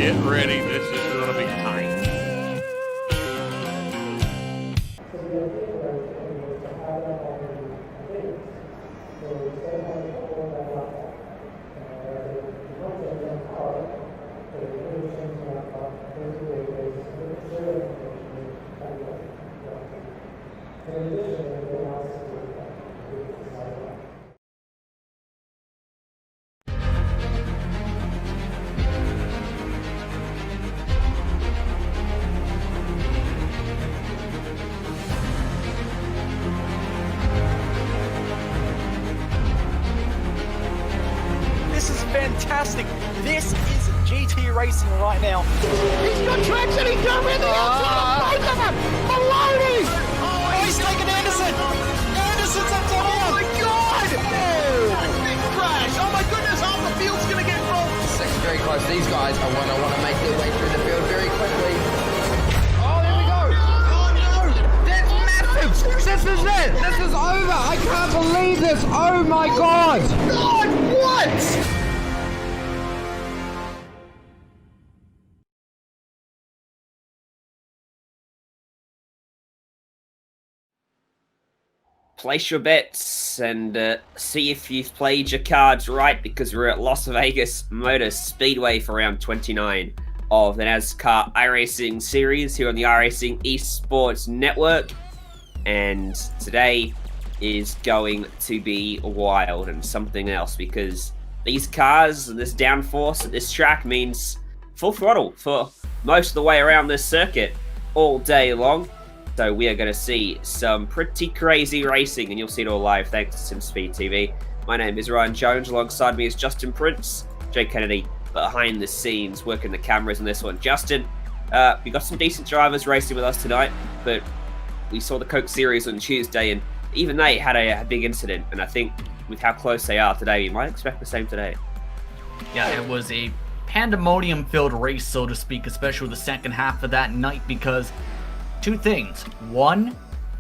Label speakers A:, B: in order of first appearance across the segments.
A: Get ready. This is going to be tight.
B: This is fantastic. This is GT racing right now.
C: He's got traction, he got rid of the outside, both of them! Maloney!
B: Oh, he's taking Anderson. Anderson's up to
C: Oh my God! Big crash! Oh my goodness, half the field's gonna get rolled!
D: It's very close. These guys are want to make their way through the field very quickly. Oh, there we go! Oh no! That's massive! This is it! This is over! I can't believe this! Oh my God!
C: God, what?
E: Place your bets and see if you've played your cards right, because we're at Las Vegas Motor Speedway for round 29 of the NASCAR iRacing series here on the iRacing Esports Network. And today is going to be wild and something else, because these cars and this downforce at this track means full throttle for most of the way around this circuit all day long. So we are going to see some pretty crazy racing, and you'll see it all live thanks to SimSpeed TV. My name is Ryan Jones. Alongside me is Justin Prince, Jay Kennedy, behind the scenes, working the cameras on this one. Justin, we got some decent drivers racing with us tonight, but we saw the Cup Series on Tuesday, and even they had a big incident. And I think with how close they are today, you might expect the same today.
F: Yeah, it was a pandemonium-filled race, so to speak, especially the second half of that night, because two things. One,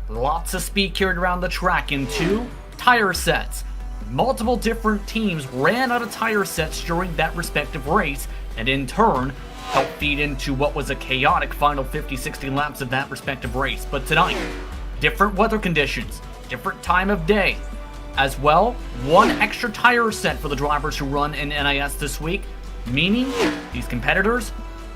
F: lots of speed carried around the track, and two, tire sets. Multiple different teams ran out of tire sets during that respective race, and in turn, helped feed into what was a chaotic final 50-60 laps of that respective race. But tonight, different weather conditions, different time of day. As well, one extra tire set for the drivers who run in NIS this week, meaning these competitors,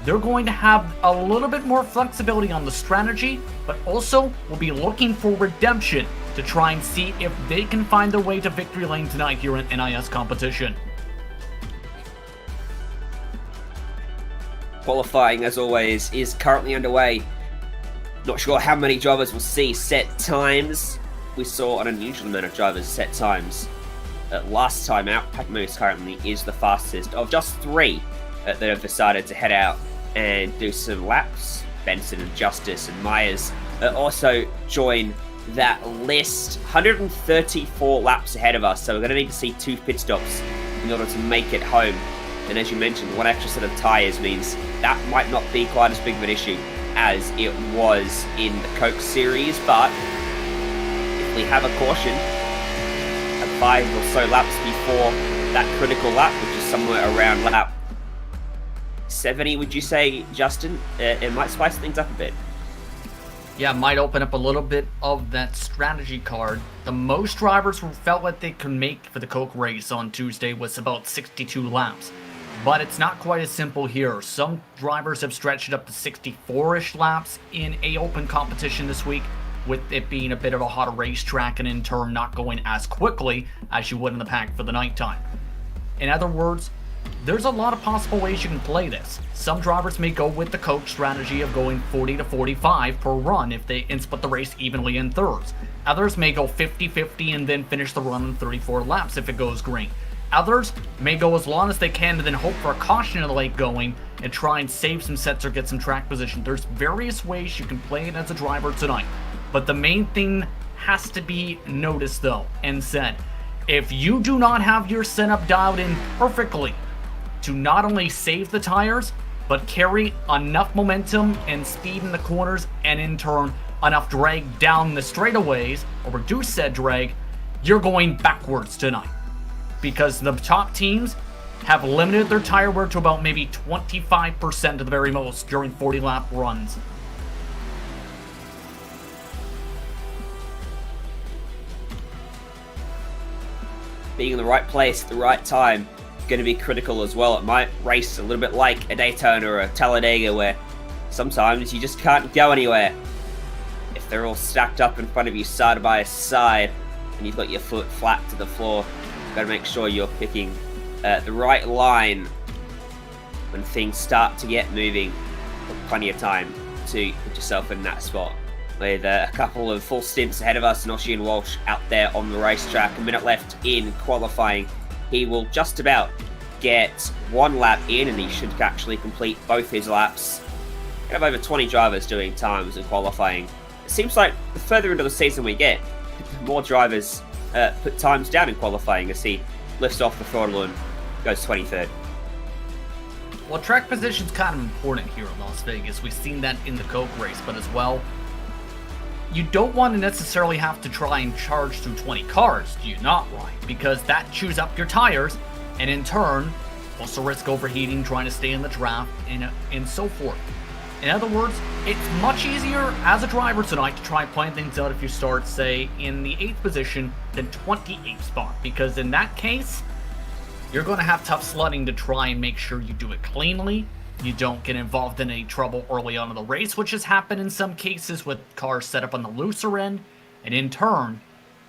F: they're going to have a little bit more flexibility on the strategy, but also will be looking for redemption to try and see if they can find their way to victory lane tonight here in NIS competition.
E: Qualifying, as always, is currently underway. Not sure how many drivers will see set times. We saw an unusual amount of drivers set times. Last time out, Pat Moose currently is the fastest of just three that have decided to head out and do some laps. Benson and Justice and Myers also join that list. 134 laps ahead of us, so we're going to need to see 2 pit stops in order to make it home. And as you mentioned, one extra set of tyres means that might not be quite as big of an issue as it was in the Cup Series, but if we have a caution at 5 or so laps before that critical lap, which is somewhere around lap 70, would you say, Justin? It might spice things up a bit.
F: Yeah, might open up a little bit of that strategy card. The most drivers who felt like they could make for the Coke race on Tuesday was about 62 laps. But it's not quite as simple here. Some drivers have stretched it up to 64-ish laps in a open competition this week, with it being a bit of a hotter racetrack and in turn not going as quickly as you would in the pack for the nighttime. In other words, there's a lot of possible ways you can play this. Some drivers may go with the Coke strategy of going 40 to 45 per run and split the race evenly in thirds. Others may go 50-50 and then finish the run in 34 laps if it goes green. Others may go as long as they can and then hope for a caution in the late going and try and save some sets or get some track position. There's various ways you can play it as a driver tonight. But the main thing has to be noticed though and said. If you do not have your setup dialed in perfectly to not only save the tires, but carry enough momentum and speed in the corners and in turn enough drag down the straightaways or reduce said drag, you're going backwards tonight. Because the top teams have limited their tire wear to about maybe 25% at the very most during 40-lap runs.
E: Being in the right place at the right time going to be critical as well. It might race a little bit like a Daytona or a Talladega, where sometimes you just can't go anywhere. If they're all stacked up in front of you side by side and you've got your foot flat to the floor, you've got to make sure you're picking the right line when things start to get moving. Plenty of time to put yourself in that spot. With a couple of full stints ahead of us, Noshi and Walsh out there on the racetrack. A minute left in qualifying. He will just about get one lap in, and he should actually complete both his laps. We have over 20 drivers doing times in qualifying. It seems like the further into the season we get, the more drivers put times down in qualifying as he lifts off the throttle and goes 23rd.
F: Well, track position's kind of important here in Las Vegas. We've seen that in the Coke race, but as well, you don't want to necessarily have to try and charge through 20 cars, do you not, Ryan? Because that chews up your tires, and in turn, also risk overheating, trying to stay in the draft, and so forth. In other words, it's much easier as a driver tonight to try and plan things out if you start, say, in the 8th position than 28th spot, because in that case, you're going to have tough sledding to try and make sure you do it cleanly. You don't get involved in any trouble early on in the race, which has happened in some cases with cars set up on the looser end. And in turn,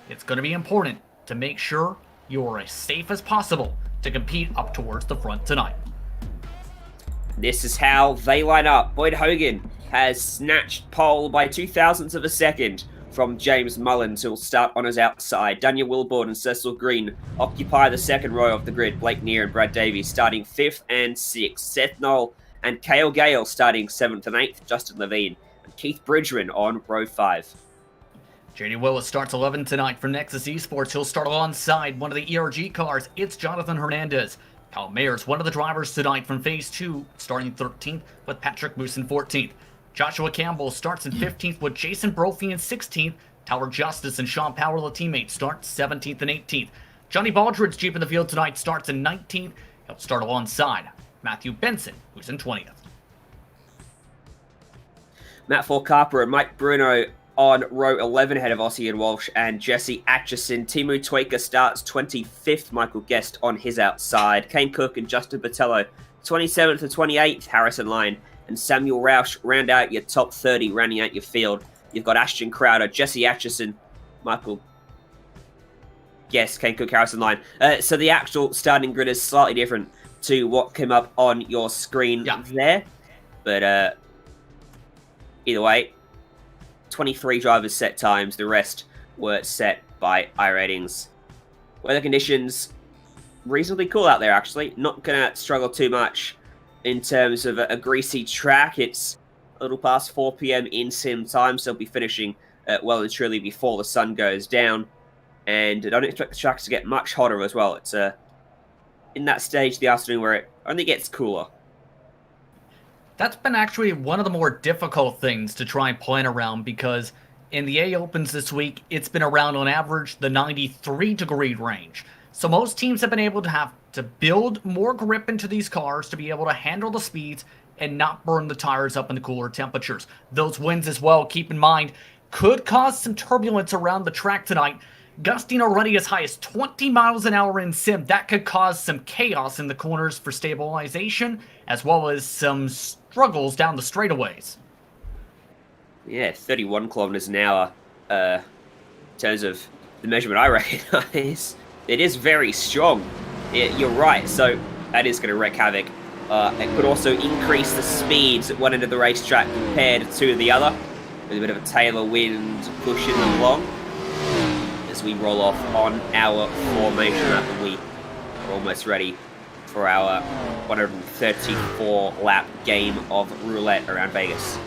F: it's going to be important to make sure you are as safe as possible to compete up towards the front tonight.
E: This is how they line up. Boyd Hogan has snatched pole by 0.02 of a second from James Mullins, who will start on his outside. Daniel Wilborn and Cecil Green occupy the second row of the grid. Blake Neer and Brad Davies starting 5th and 6th. Seth Knoll and Cale Gale starting 7th and 8th. Justin Levine and Keith Bridgman on row 5.
F: JD Willis starts 11th tonight for Nexus Esports. He'll start alongside one of the ERG cars. It's Jonathan Hernandez. Kyle Mayer's one of the drivers tonight from Phase 2, starting 13th with Patrick Moose in 14th. Joshua Campbell starts in 15th with Jason Brophy in 16th. Tyler Justice and Sean Powell, the teammates, start 17th and 18th. Johnny Baldridge, Jeep in the field tonight, starts in 19th. He'll start alongside Matthew Benson, who's in 20th.
E: Matt Forcarper and Mike Bruno on row 11 ahead of Ossie and Walsh and Jesse Atchison. Timu Twaker starts 25th. Michael Guest on his outside. Kane Cook and Justin Botello 27th to 28th. Harrison Lyon and Samuel Roush round out your top 30, rounding out your field. You've got Ashton Crowder, Jesse Atchison, Michael Guest, Kane Cook, Harrison Lyon. So the actual starting grid is slightly different to what came up on your screen there. But either way, 23 drivers set times. The rest were set by iRatings. Weather conditions reasonably cool out there, actually. Not going to struggle too much in terms of a greasy track. It's a little past 4 p.m. in sim time, so they'll be finishing well and truly before the sun goes down. And I don't expect the tracks to get much hotter as well. It's in that stage of the afternoon where it only gets cooler.
F: That's been actually one of the more difficult things to try and plan around, because in the A Opens this week, it's been around on average the 93-degree range. So most teams have been able to have to build more grip into these cars to be able to handle the speeds and not burn the tires up in the cooler temperatures. Those winds as well, keep in mind, could cause some turbulence around the track tonight, gusting already as high as 20 miles an hour in sim. That could cause some chaos in the corners for stabilization, as well as some struggles down the straightaways.
E: Yeah, 31 kilometers an hour in terms of the measurement I recognize. It is very strong. You're right, so that is going to wreak havoc. It could also increase the speeds at one end of the racetrack compared to the other, with a bit of a tailwind pushing them along as we roll off on our formation lap, and we are almost ready for our 134 lap game of roulette around Vegas.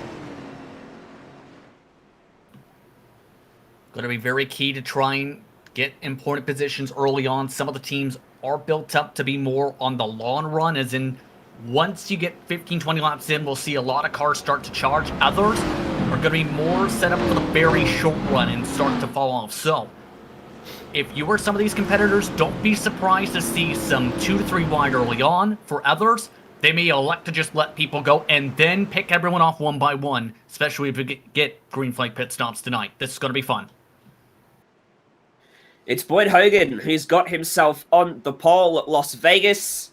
F: Going to be very key to try and get important positions early on. Some of the teams are built up to be more on the long run, as in once you get 15, 20 laps in, we'll see a lot of cars start to charge. Others are going to be more set up for the very short run and start to fall off. So If you are some of these competitors, don't be surprised to see some 2 to 3 wide early on. For others, they may elect to just let people go and then pick everyone off one by one, especially if we get green flag pit stops tonight. This is going to be fun.
E: It's Boyd Hogan who's got himself on the pole at Las Vegas.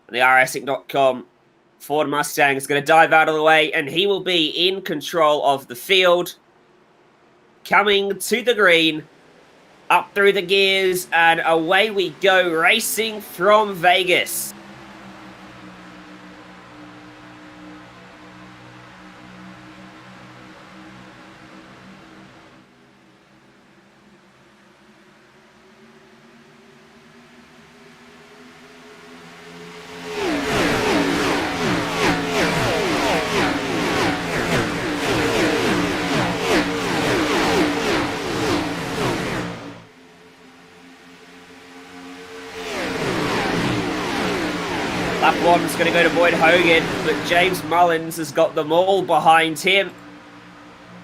E: The iRacing.com Ford Mustang is going to dive out of the way, and he will be in control of the field. Coming to the green, up through the gears, and away we go, racing from Vegas. Lap one's going to go to Boyd Hogan, but James Mullins has got them all behind him.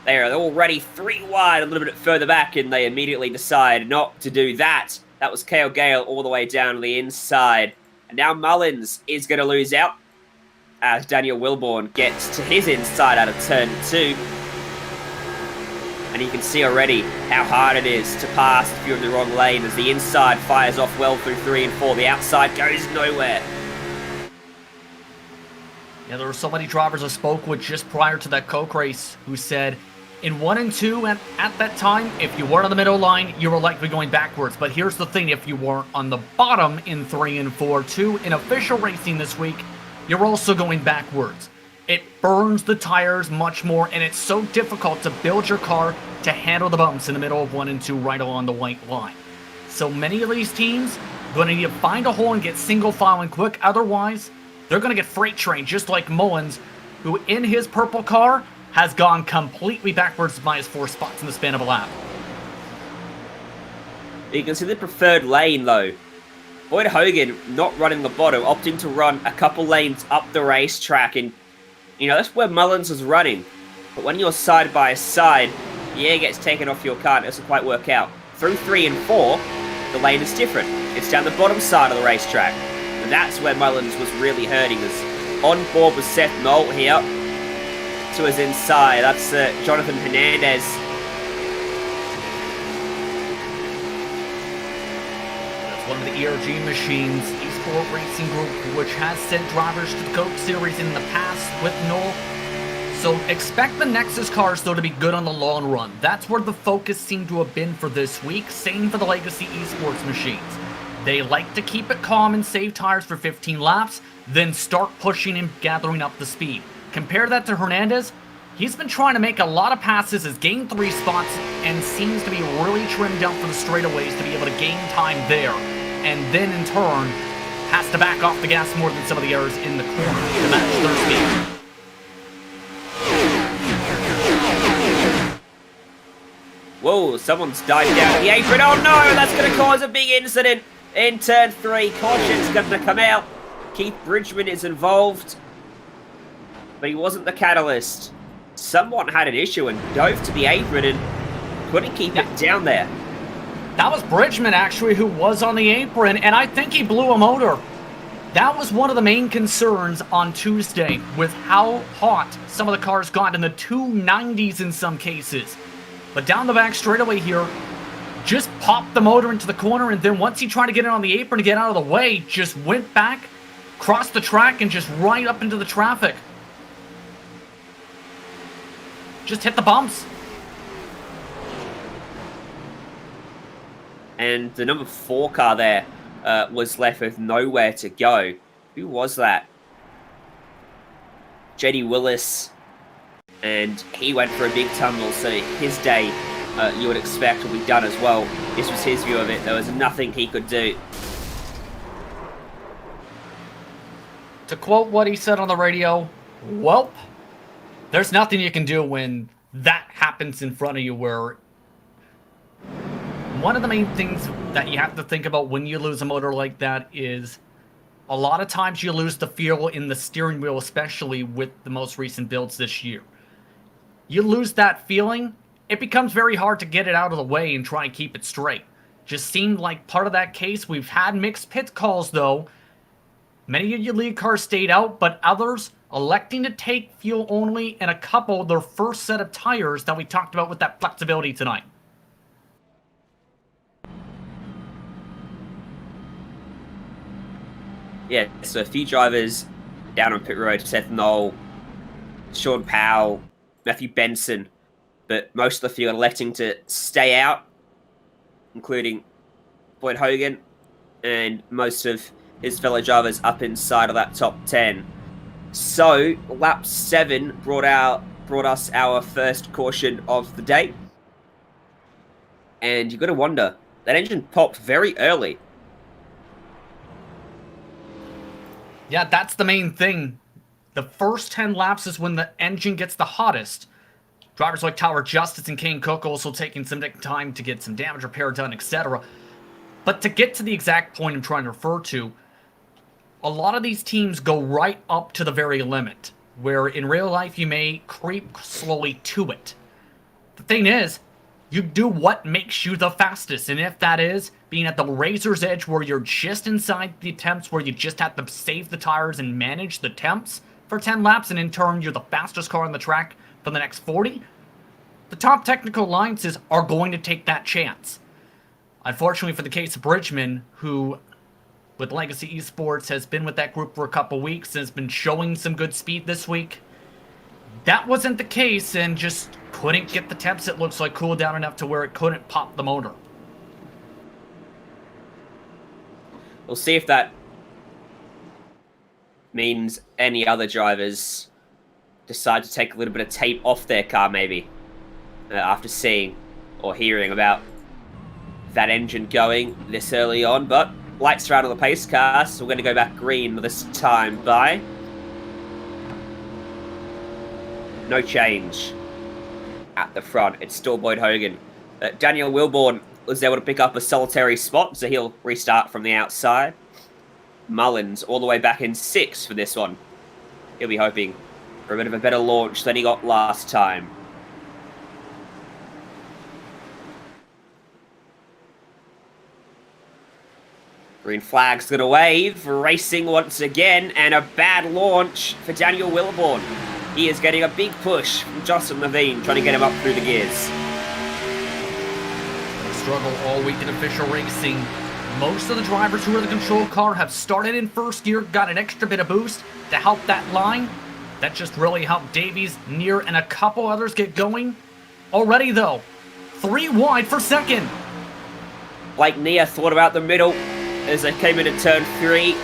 E: They are already 3 wide, a little bit further back, and they immediately decide not to do that. That was Cale Gale all the way down to the inside. And now Mullins is going to lose out as Daniel Wilborn gets to his inside out of turn 2. And you can see already how hard it is to pass if you're in the wrong lane as the inside fires off well through 3 and 4. The outside goes nowhere.
F: Yeah, there were so many drivers I spoke with just prior to that Coke race who said in 1 and 2 at that time, if you weren't on the middle line, you were likely going backwards. But here's the thing, if you weren't on the bottom in 3 and 4, 2 in official racing this week, you're also going backwards. It burns the tires much more, and it's so difficult to build your car to handle the bumps in the middle of 1 and 2 right along the white line. So many of these teams are going to need to find a hole and get single file and quick. Otherwise, they're going to get freight trained, just like Mullins, who in his purple car has gone completely backwards by his 4 spots in the span of a lap.
E: You can see the preferred lane, though. Boyd Hogan not running the bottom, opting to run a couple lanes up the racetrack. And, you know, that's where Mullins was running. But when you're side by side, the air gets taken off your car. It doesn't quite work out. Through 3 and 4, the lane is different. It's down the bottom side of the racetrack. And that's where Mullins was really hurting us. On board with Seth Knoll here to his inside. That's Jonathan Hernandez.
F: That's one of the ERG machines, Esport Racing Group, which has sent drivers to the Coke Series in the past with Knoll. So expect the Nexus cars, though, to be good on the long run. That's where the focus seemed to have been for this week. Same for the Legacy Esports machines. They like to keep it calm and save tires for 15 laps, then start pushing and gathering up the speed. Compare that to Hernandez. He's been trying to make a lot of passes, has gained 3 spots, and seems to be really trimmed down for the straightaways to be able to gain time there. And then, in turn, has to back off the gas more than some of the others in the corner to match their speed.
E: Whoa, someone's dived down the apron. Oh no, that's going to cause a big incident in turn 3. Caution's going to come out. Keith Bridgman is involved, but he wasn't the catalyst. Someone had an issue and dove to the apron and couldn't keep it down there.
F: That was Bridgman, actually, who was on the apron, and I think he blew a motor. That was one of the main concerns on Tuesday with how hot some of the cars got in the 290s in some cases. But down the back straightaway here, just popped the motor into the corner, and then once he tried to get it on the apron to get out of the way, just went back, crossed the track, and just right up into the traffic. Just hit the bumps.
E: And the number 4 car there was left with nowhere to go. Who was that? JD Willis. And he went for a big tumble, so his day, you would expect, will be done as well. This was his view of it. There was nothing he could do.
F: To quote what he said on the radio, "Welp, there's nothing you can do when that happens in front of you." Where one of the main things that you have to think about when you lose a motor like that is a lot of times you lose the feel in the steering wheel, especially with the most recent builds this year. You lose that feeling, it becomes very hard to get it out of the way and try and keep it straight. Just seemed like part of that case. We've had mixed pit calls, though. Many of your lead cars stayed out, but others electing to take fuel only, and a couple their first set of tires that we talked about with that flexibility tonight.
E: Yeah, so a few drivers down on pit road, Seth Knoll, Sean Powell, Matthew Benson, but most of the field electing to stay out, including Boyd Hogan and most of his fellow drivers up inside of that top 10. So, lap 7 brought us our first caution of the day. And you've got to wonder, that engine popped very early.
F: Yeah, that's the main thing. The first 10 laps is when the engine gets the hottest. Drivers like Tyler Justice and Kane Cook also taking some time to get some damage repair done, etc. But to get to the exact point I'm trying to refer to, a lot of these teams go right up to the very limit, where in real life you may creep slowly to it. The thing is, you do what makes you the fastest, and if that is being at the razor's edge where you're just inside the temps, where you just have to save the tires and manage the temps for 10 laps, and in turn you're the fastest car on the track for the next 40, the top technical alliances are going to take that chance. Unfortunately for the case of Bridgman, who with Legacy Esports has been with that group for a couple weeks and has been showing some good speed this week, that wasn't the case and just couldn't get the temps, it looks like, cool down enough to where it couldn't pop the motor.
E: We'll see if that means any other drivers decide to take a little bit of tape off their car, maybe, after seeing or hearing about that engine going this early on. But lights are out on the pace car, so we're going to go back green this time by. No change at the front. It's still Boyd Hogan. Daniel Wilborn was able to pick up a solitary spot, so he'll restart from the outside. Mullins all the way back in 6th for this one. He'll be hoping for a bit of a better launch than he got last time. Green flag's going to wave. Racing once again, and a bad launch for Daniel Wilborn. He is getting a big push from Justin Levine, trying to get him up through the gears.
F: Struggle all week in official racing. Most of the drivers who are the control car have started in first gear, got an extra bit of boost to help that line. That just really helped Davies, Near, and a couple others get going. Already though, 3 wide for second.
E: Blake Near thought about the middle as they came into turn 3.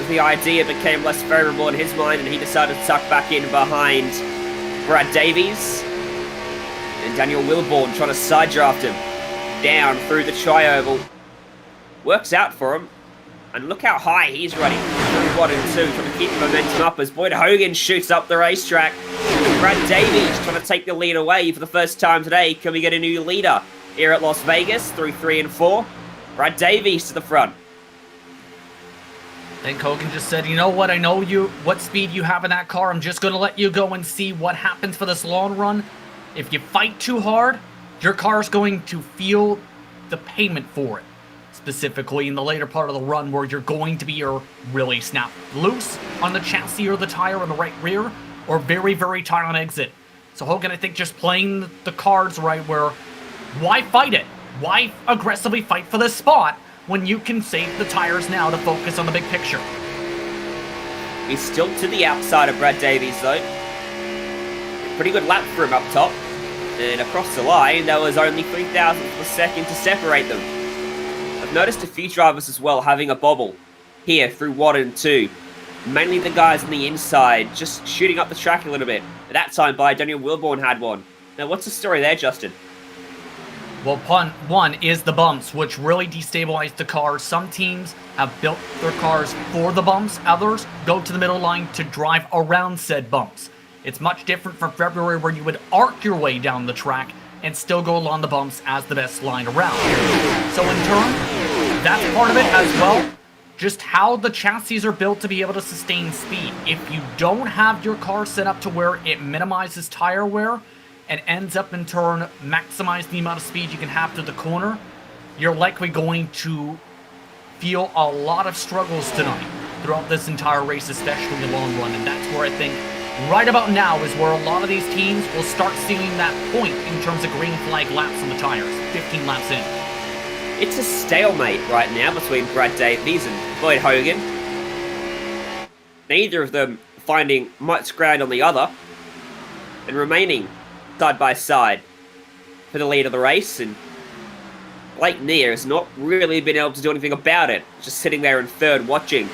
E: The idea became less favorable in his mind, and he decided to tuck back in behind Brad Davies. And Daniel Wilborn trying to side draft him down through the tri-oval. Works out for him. And look how high he's running. 1 and 2, trying to keep the momentum up as Boyd Hogan shoots up the racetrack. And Brad Davies trying to take the lead away for the first time today. Can we get a new leader here at Las Vegas through 3 and 4? Brad Davies to the front.
F: I think Hogan just said, you know what, I know what speed you have in that car. I'm just going to let you go and see what happens for this long run. If you fight too hard, your car is going to feel the payment for it. Specifically in the later part of the run where you're going to be really snap loose on the chassis or the tire on the right rear, or very, very tight on exit. So Hogan, I think, just playing the cards right where, why fight it? Why aggressively fight for this spot when you can save the tires now to focus on the big picture?
E: He's still to the outside of Brad Davies, though. Pretty good lap for him up top. And across the line, there was only 3,000th of a second to separate them. I've noticed a few drivers as well having a bobble here through 1 and 2. Mainly the guys on the inside, just shooting up the track a little bit. At that time by Daniel Wilborn had one. Now, what's the story there, Justin?
F: Well, one is the bumps, which really destabilize the cars. Some teams have built their cars for the bumps. Others go to the middle line to drive around said bumps. It's much different from February, where you would arc your way down the track and still go along the bumps as the best line around. So in turn, that's part of it as well. Just how the chassis are built to be able to sustain speed. If you don't have your car set up to where it minimizes tire wear and ends up in turn maximizing the amount of speed you can have through the corner, you're likely going to feel a lot of struggles tonight throughout this entire race, especially in the long run. And that's where I think right about now is where a lot of these teams will start seeing that point in terms of green flag laps on the tires, 15 laps in.
E: It's a stalemate right now between Brad Davies and Lloyd Hogan. Neither of them finding much ground on the other and remaining side by side for the lead of the race. And Blake Neer has not really been able to do anything about it. Just sitting there in third watching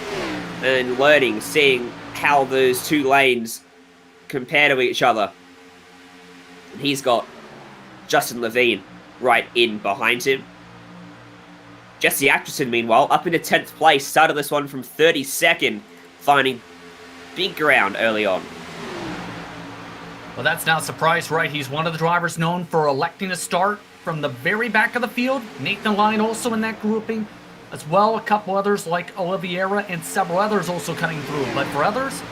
E: and learning, seeing how those two lanes compare to each other. And he's got Justin Levine right in behind him. Jesse Atchison, meanwhile, up into 10th place, started this one from 32nd, finding big ground early on.
F: Well, that's not a surprise, right? He's one of the drivers known for electing to start from the very back of the field. Nathan Lyon also in that grouping, as well a couple others like Oliveira and several others also cutting through. But for others,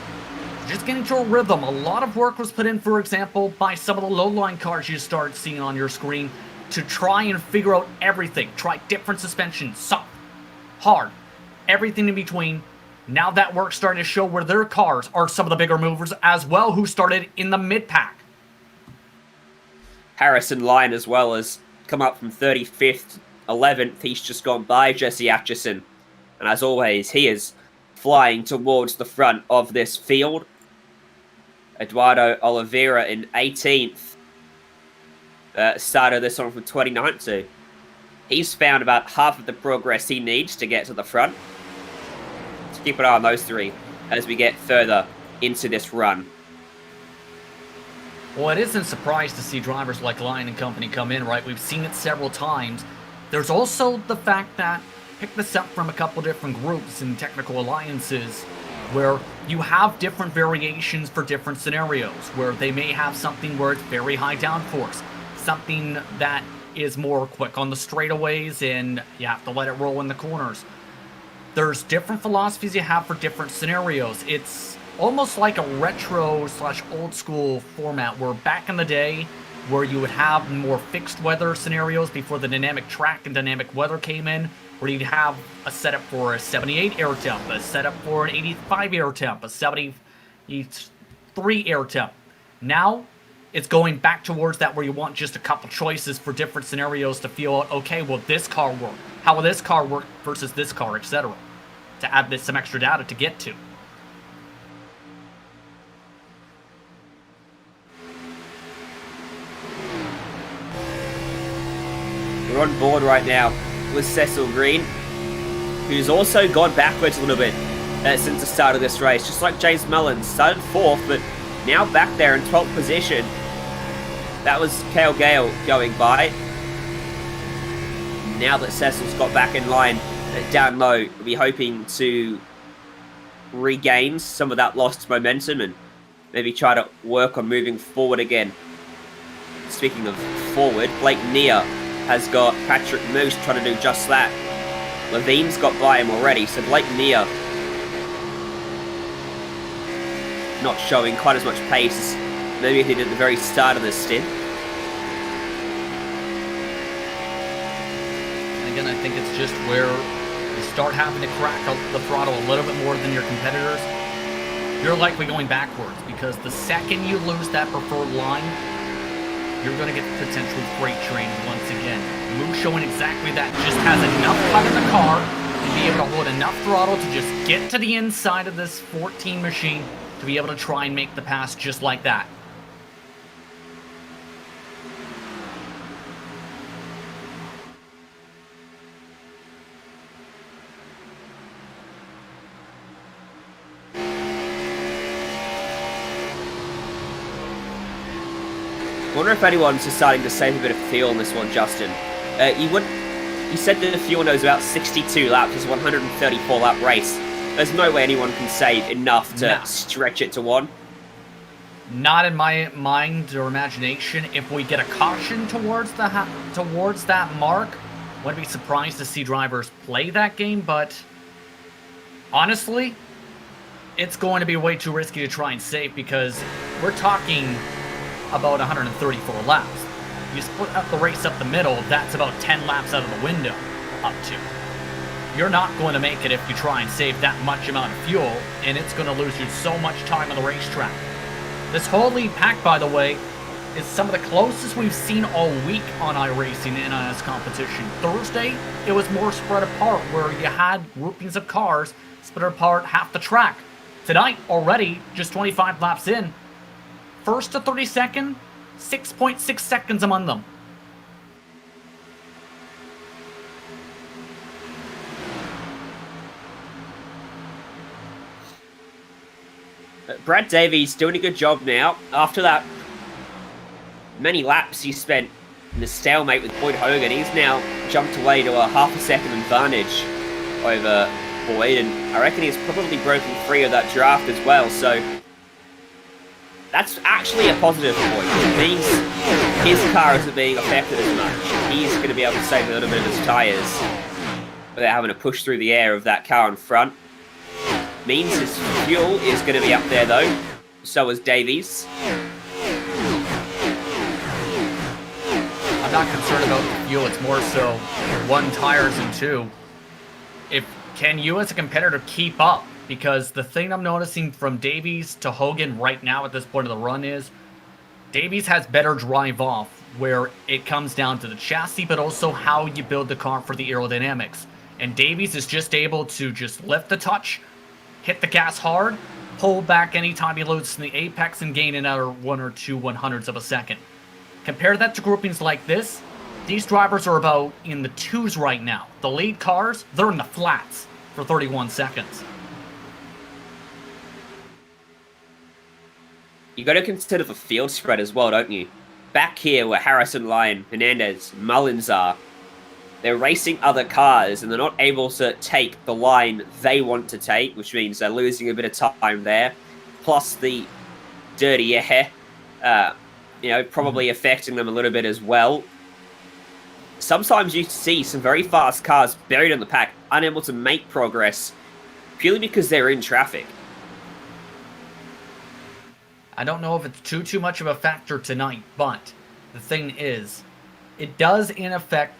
F: just getting to a rhythm. A lot of work was put in, for example, by some of the low-line cars you start seeing on your screen to try and figure out everything. Try different suspension, soft, hard, everything in between. Now that work's starting to show where their cars are some of the bigger movers as well, who started in the mid-pack.
E: Harrison Lyon as well has come up from 35th, 11th. He's just gone by Jesse Atchison. And as always, he is flying towards the front of this field. Eduardo Oliveira in 18th. Started this one from 29th, so he's found about half of the progress he needs to get to the front. So keep an eye on those three as we get further into this run.
F: Well, it isn't a surprise to see drivers like Lyon and company come in, right? We've seen it several times. There's also the fact that, pick this up from a couple different groups and technical alliances, where you have different variations for different scenarios, where they may have something where it's very high downforce, something that is more quick on the straightaways and you have to let it roll in the corners. There's different philosophies you have for different scenarios. It's almost like a retro / old school format where back in the day where you would have more fixed weather scenarios before the dynamic track and dynamic weather came in, where you'd have a setup for a 78 air temp, a setup for an 85 air temp, a 73 air temp. Now it's going back towards that where you want just a couple choices for different scenarios to feel, okay, will this car work? How will this car work versus this car, etc. To add this some extra data to get to.
E: We're on board right now with Cecil Green, who's also gone backwards a little bit since the start of this race. Just like James Mullins, started 4th, but now back there in 12th position. That was Cale Gale going by. Now that Cecil's got back in line down low, we'll be hoping to regain some of that lost momentum and maybe try to work on moving forward again. Speaking of forward, Blake Neer has got Patrick Moose trying to do just that. Levine's got by him already, so Blake Neer not showing quite as much pace as maybe he did at the very start of this stint.
F: And again, I think it's just where you start having to crack the throttle a little bit more than your competitors. You're likely going backwards, because the second you lose that preferred line, you're going to get potentially freight trained once again. Moose showing exactly that, just has enough cut in the car to be able to hold enough throttle to just get to the inside of this 14 machine to be able to try and make the pass just like that.
E: I wonder if anyone's just starting to save a bit of fuel on this one, Justin. You said that the fuel knows about 62 laps. It's a 134 lap race. There's no way anyone can save enough to stretch it to 1.
F: Not in my mind or imagination. If we get a caution towards that mark, wouldn't be surprised to see drivers play that game, but honestly, it's going to be way too risky to try and save, because we're talking about 134 laps. You split up the race up the middle, that's about 10 laps out of the window, up to. You're not going to make it if you try and save that much amount of fuel, and it's going to lose you so much time on the racetrack. This whole lead pack, by the way, is some of the closest we've seen all week on iRacing in NIS competition. Thursday, it was more spread apart, where you had groupings of cars spread apart half the track. Tonight, already, just 25 laps in, first to 32nd, 6.6 seconds among them.
E: Brad Davies doing a good job now. After that many laps he spent in the stalemate with Boyd Hogan, he's now jumped away to a half a second advantage over Boyd, and I reckon he's probably broken free of that draft as well, so that's actually a positive for Boyd. It means his car isn't being affected as much. He's going to be able to save a little bit of his tyres without having to push through the air of that car in front. Means his fuel is going to be up there though, so is Davies.
F: I'm not concerned about the fuel, it's more so one, tires, and two. Can you as a competitor keep up? Because the thing I'm noticing from Davies to Hogan right now at this point of the run is Davies has better drive off, where it comes down to the chassis, but also how you build the car for the aerodynamics. And Davies is just able to just lift the touch, hit the gas hard, pull back anytime he loads in the apex, and gain another 1 or 2 100ths of a second. Compare that to groupings like this. These drivers are about in the 2s right now. The lead cars, they're in the flats for 31 seconds.
E: You got to consider the field spread as well, don't you? Back here where Harrison, Lyon, Hernandez, Mullins are, they're racing other cars and they're not able to take the line they want to take, which means they're losing a bit of time there. Plus the dirty air, probably affecting them a little bit as well. Sometimes you see some very fast cars buried in the pack, unable to make progress purely because they're in traffic.
F: I don't know if it's too much of a factor tonight, but the thing is, it does in effect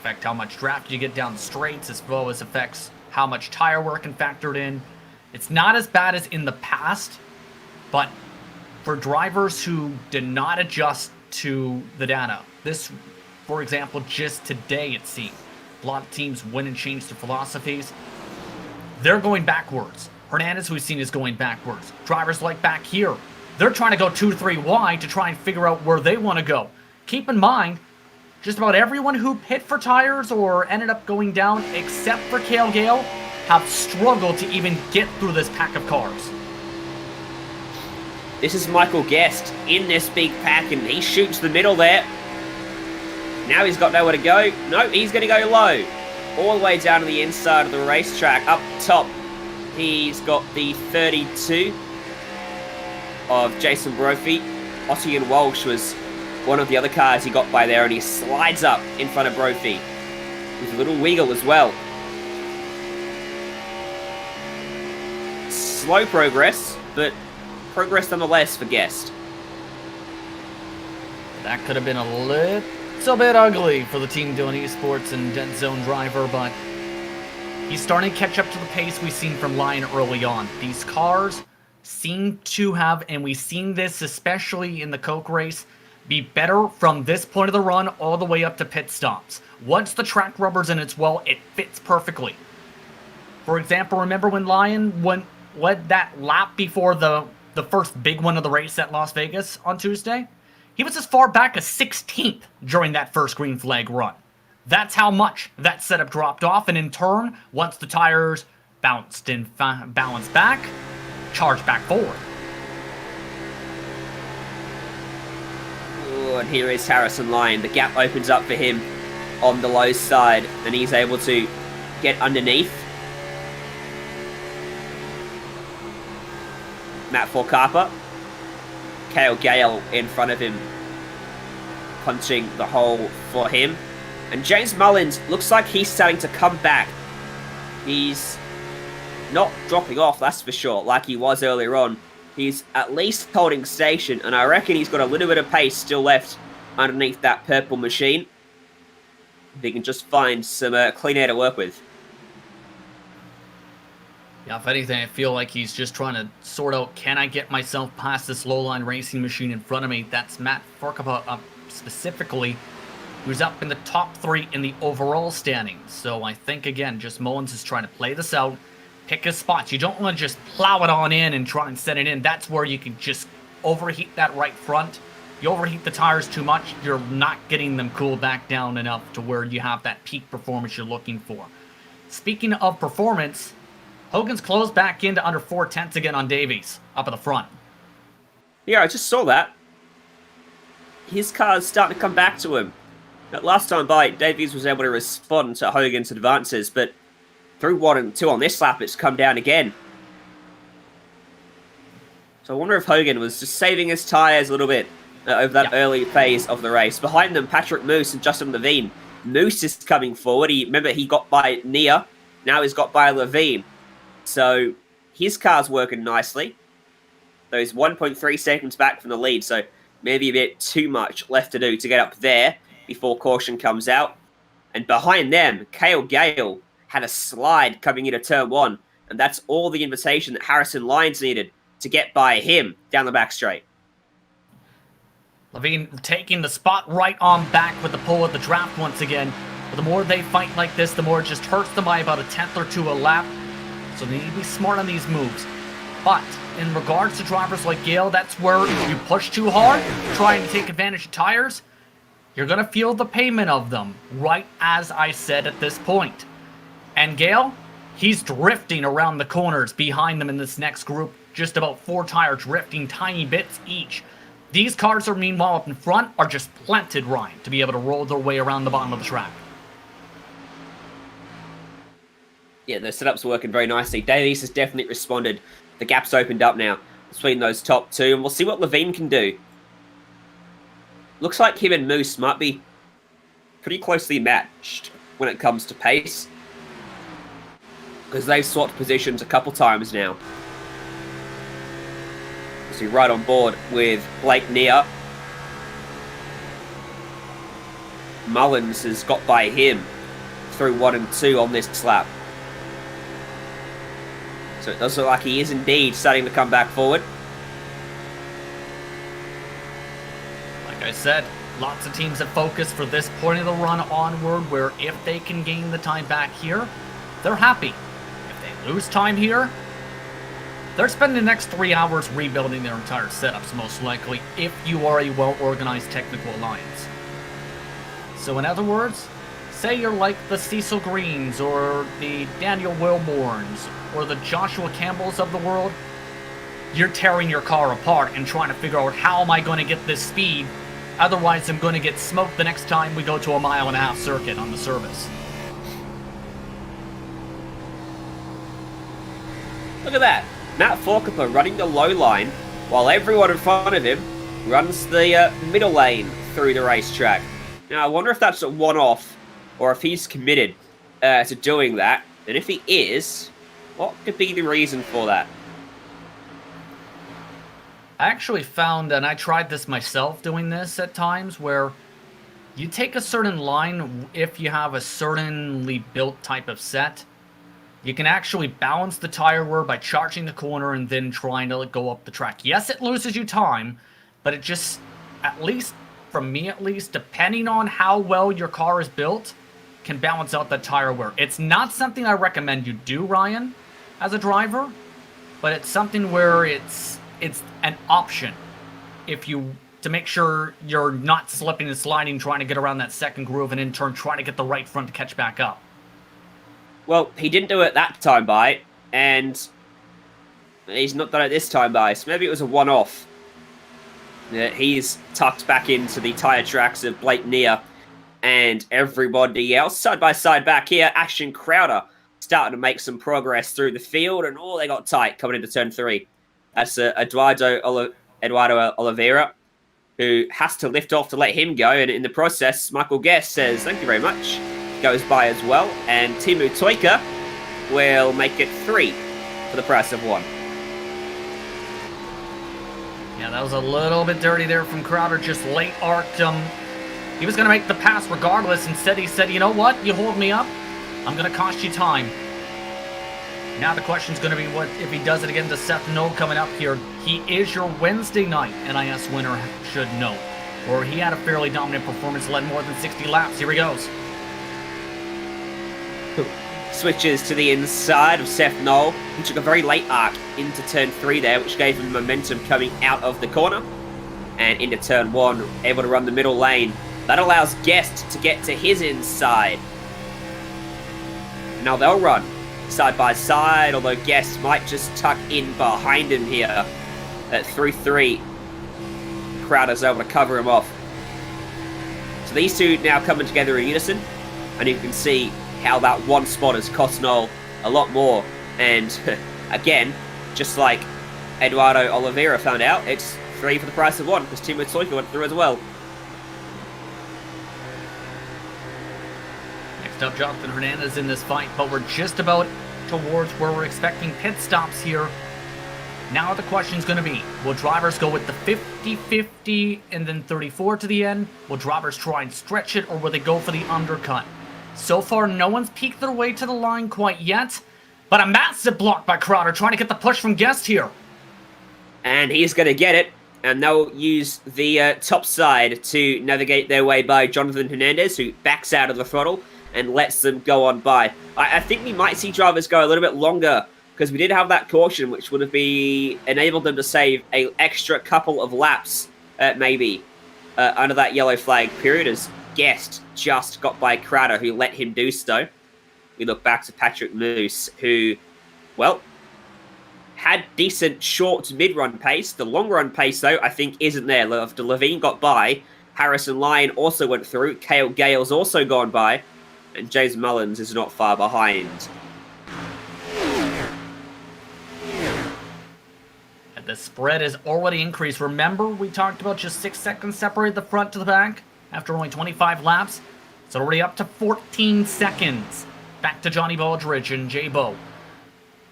F: affect how much draft you get down the straights, as well as affects how much tire wear can factor in. It's not as bad as in the past, but for drivers who did not adjust to the data, this, for example, just today it seemed, a lot of teams went and changed their philosophies. They're going backwards. Hernandez, who we've seen, is going backwards. Drivers like back here, they're trying to go 2-3 wide to try and figure out where they want to go. Keep in mind, just about everyone who hit for tires or ended up going down, except for Cale Gale, have struggled to even get through this pack of cars.
E: This is Michael Guest in this big pack, and he shoots the middle there. Now he's got nowhere to go. No, he's going to go low. All the way down to the inside of the racetrack. Up top, he's got the 32 of Jason Brophy. Ossian Walsh was one of the other cars he got by there, and he slides up in front of Brophy with a little wiggle as well. Slow progress, but progress nonetheless for Guest.
F: That could have been a little bit ugly for the team doing esports and dead zone driver, but he's starting to catch up to the pace we've seen from Lyon early on. These cars seem to have, and we've seen this especially in the Coke race, be better from this point of the run all the way up to pit stops. Once the track rubber's in its well, it fits perfectly. For example, remember when Lyon led that lap before the first big one of the race at Las Vegas on Tuesday? He was as far back as 16th during that first green flag run. That's how much that setup dropped off, and in turn, once the tires bounced and balanced back, charged back forward.
E: And here is Harrison Lyon. The gap opens up for him on the low side, and he's able to get underneath. Matt Forcapa. Cale Gale in front of him, punching the hole for him. And James Mullins looks like he's starting to come back. He's not dropping off, that's for sure, like he was earlier on. He's at least holding station, and I reckon he's got a little bit of pace still left underneath that purple machine. If he can just find some clean air to work with.
F: Yeah, if anything, I feel like he's just trying to sort out, can I get myself past this low-line racing machine in front of me? That's Matt Forkapa specifically, who's up in the top 3 in the overall standings. So I think, again, just Mullins is trying to play this out, pick his spots. You don't want to just plow it on in and try and set it in. That's where you can just overheat that right front. You overheat the tires too much, you're not getting them cooled back down enough to where you have that peak performance you're looking for. Speaking of performance, Hogan's closed back into under 4/10 again on Davies, up at the front.
E: Yeah, I just saw that. His car's starting to come back to him. Last time by, Davies was able to respond to Hogan's advances, but through 1 and 2 on this lap, it's come down again. So I wonder if Hogan was just saving his tyres a little bit over that early phase of the race. Behind them, Patrick Moose and Justin Levine. Moose is coming forward. Remember, he got by Nia. Now he's got by Levine. So his car's working nicely. Though he's 1.3 seconds back from the lead, so maybe a bit too much left to do to get up there before caution comes out. And behind them, Cale Gale had a slide coming into turn 1, and that's all the invitation that Harrison Lyons needed to get by him down the back straight.
F: Levine taking the spot right on back with the pull of the draft once again. But the more they fight like this, the more it just hurts them by about a 10th or 2 a lap. So they need to be smart on these moves. But in regards to drivers like Gale, that's where if you push too hard, trying to take advantage of tires, you're going to feel the payment of them, right as I said at this point. And Gale, he's drifting around the corners behind them in this next group, just about 4 tires drifting tiny bits each. These cars are meanwhile up in front are just planted, Ryan, to be able to roll their way around the bottom of the track.
E: Yeah, the setup's working very nicely. Davies has definitely responded. The gap's opened up now between those top 2, and we'll see what Levine can do. Looks like him and Moose might be pretty closely matched when it comes to pace, because they've swapped positions a couple times now. So you're right on board with Blake Neer. Mullins has got by him through 1 and 2 on this lap. So it does look like he is indeed starting to come back forward.
F: Like I said, lots of teams have focused for this point of the run onward, where if they can gain the time back here, they're happy. If they lose time here, they're spending the next 3 hours rebuilding their entire setups, most likely, if you are a well-organized technical alliance. So in other words, say you're like the Cecil Greens, or the Daniel Wilborns, or the Joshua Campbells of the world. You're tearing your car apart and trying to figure out, how am I going to get this speed? Otherwise, I'm going to get smoked the next time we go to a 1.5 mile circuit on the service.
E: Look at that. Matt Forkapa running the low line, while everyone in front of him runs the middle lane through the racetrack. Now, I wonder if that's a one-off, or if he's committed to doing that. And if he is, what could be the reason for that?
F: I actually found, and I tried this myself doing this at times, where you take a certain line, if you have a certainly built type of set, you can actually balance the tire wear by charging the corner and then trying to go up the track. Yes, it loses you time, but it just, at least, from me at least, depending on how well your car is built, can balance out that tire wear. It's not something I recommend you do, Ryan, as a driver, but it's something where it's an option to make sure you're not slipping and sliding, trying to get around that second groove, and in turn trying to get the right front to catch back up.
E: Well, he didn't do it that time by, and he's not done it this time by, so maybe it was a one-off. He's tucked back into the tyre tracks of Blake Neer and everybody else. Side by side back here, Ashton Crowder starting to make some progress through the field, and they got tight coming into turn 3. That's Eduardo Oliveira, who has to lift off to let him go, and in the process, Michael Guest says, thank you very much, goes by as well, and Timu Toika will make it 3 for the price of 1.
F: Yeah, that was a little bit dirty there from Crowder, just late arced him. He was going to make the pass regardless. Instead, he said, you know what? You hold me up, I'm going to cost you time. Now the question's going to be what if he does it again to Seth Noel coming up here. He is your Wednesday night NIS winner, should know. Or he had a fairly dominant performance, led more than 60 laps. Here he goes.
E: Switches to the inside of Seth Noel, who took a very late arc into turn 3 there, which gave him momentum coming out of the corner. And into turn 1, able to run the middle lane. That allows Guest to get to his inside. Now they'll run side by side, although Guest might just tuck in behind him here at through 3. Crowder's able to cover him off. So these two now coming together in unison, and you can see how that one spot has cost Noel a lot more. And again, just like Eduardo Oliveira found out, it's 3 for the price of 1, because Timo Tsuika went through as well.
F: Next up, Jonathan Hernandez in this fight, but we're just about towards where we're expecting pit stops here. Now the question's going to be, will drivers go with the 50-50 and then 34 to the end? Will drivers try and stretch it, or will they go for the undercut? So far, no one's peeked their way to the line quite yet, but a massive block by Crowder trying to get the push from Guest here.
E: And he's going to get it, and they'll use the top side to navigate their way by Jonathan Hernandez, who backs out of the throttle and lets them go on by. I think we might see drivers go a little bit longer, because we did have that caution, which would have enabled them to save an extra couple of laps, maybe, under that yellow flag period, as Guest just got by Crowder, who let him do so. We look back to Patrick Moose, who, well, had decent short mid-run pace. The long-run pace, though, I think isn't there. After Levine got by, Harrison Lyon also went through, Cale Gale's also gone by, and James Mullins is not far behind.
F: And the spread has already increased. Remember, we talked about just 6 seconds separated the front to the back after only 25 laps? It's already up to 14 seconds. Back to Johnny Baldridge and Jay Bo.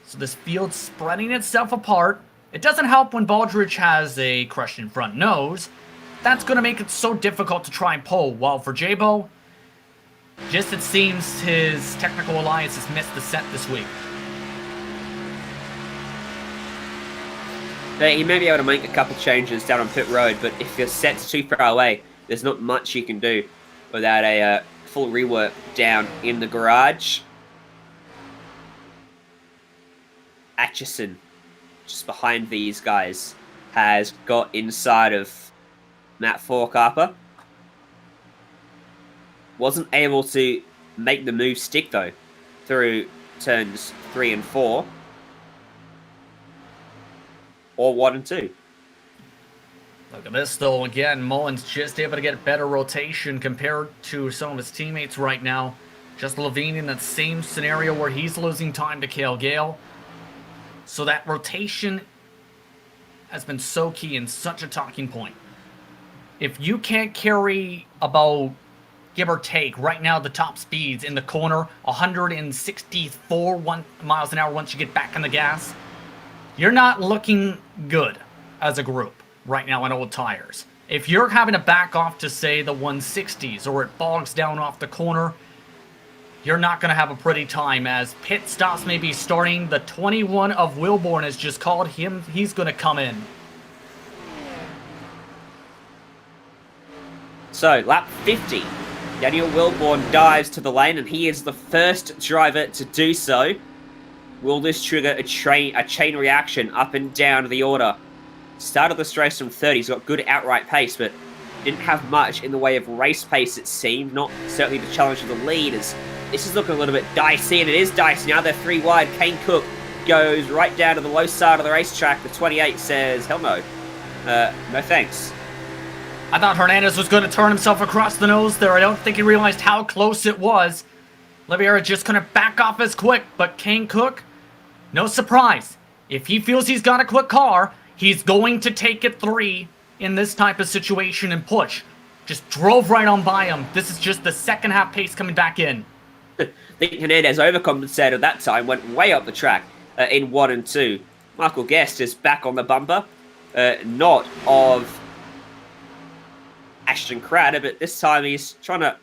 F: So this field's spreading itself apart. It doesn't help when Baldridge has a crushed in front nose. That's going to make it so difficult to try and pull. While for Jay Bo, just it seems his technical alliance has missed the set this week.
E: He may be able to make a couple changes down on pit road, but if your set's too far away, there's not much you can do without a full rework down in the garage. Atchison, just behind these guys, has got inside of Matt Forcarper. Wasn't able to make the move stick, though, through turns 3 and 4. Or 1 and 2.
F: Look at this, though. Again, Mullins just able to get better rotation compared to some of his teammates right now. Just Levine in that same scenario where he's losing time to Cale Gale. So that rotation has been so key and such a talking point. If you can't carry about, give or take, right now the top speeds in the corner, 164 miles an hour once you get back on the gas, you're not looking good as a group right now on old tires. If you're having to back off to, say, the 160s, or it bogs down off the corner, you're not going to have a pretty time, as pit stops may be starting. The 21 of Wilborn has just called him. He's going to come in.
E: So, lap 50. Daniel Wilborn dives to the lane, and he is the first driver to do so. Will this trigger a chain reaction up and down the order? Started this race from 30. He's got good outright pace, but didn't have much in the way of race pace, it seemed. Not certainly the challenge of the lead, as this is looking a little bit dicey, and it is dicey now. They're 3 wide. Kane Cook goes right down to the low side of the racetrack. The 28 says, hell no. No thanks.
F: I thought Hernandez was going to turn himself across the nose there. I don't think he realized how close it was. Oliveira just couldn't back off as quick, but Kane Cook, no surprise. If he feels he's got a quick car, he's going to take it 3 in this type of situation and push. Just drove right on by him. This is just the second half pace coming back in.
E: I think Hernandez overcompensated that time, went way up the track in 1 and 2. Michael Guest is back on the bumper. Not of Ashton Crowder, but this time he's trying to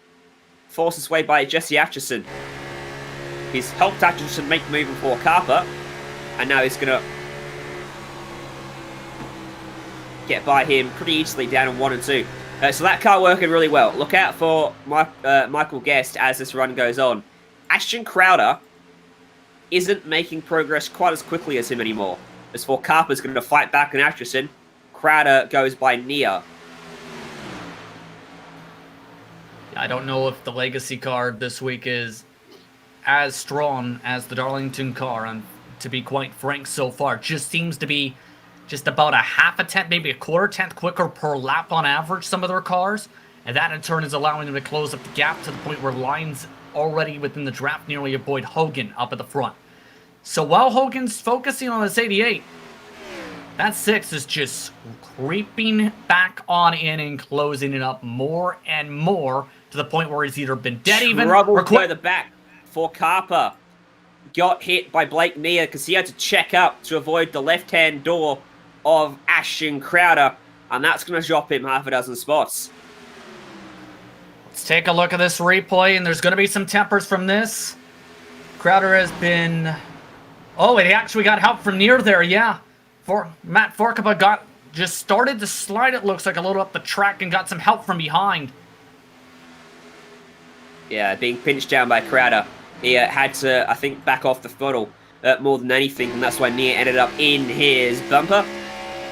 E: force his way by Jesse Atchison. He's helped Atchison make the move before Carper, and now he's going to get by him pretty easily down in 1 and 2. So that car working really well. Look out for Michael Guest as this run goes on. Ashton Crowder isn't making progress quite as quickly as him anymore. As for Carper's going to fight back in Atchison, Crowder goes by Nia.
F: I don't know if the Legacy card this week is as strong as the Darlington car, and to be quite frank so far, just seems to be just about a half a tenth, maybe a quarter tenth quicker per lap on average, some of their cars, and that in turn is allowing them to close up the gap to the point where Lyon's already within the draft nearly avoid Hogan up at the front. So while Hogan's focusing on this 88, that 6 is just creeping back on in and closing it up more and more to the point where he's either been dead even or
E: quit the back for Carper. Got hit by Blake Nia because he had to check up to avoid the left-hand door of Ashton Crowder, and that's going to drop him half a dozen spots.
F: Let's take a look at this replay, and there's going to be some tempers from this. Crowder has been... Oh, he actually got help from near there, yeah. Matt Forkaba just started to slide, it looks like, a little up the track and got some help from behind.
E: Yeah, being pinched down by Crowder. He had to, I think, back off the throttle more than anything, and that's why Nia ended up in his bumper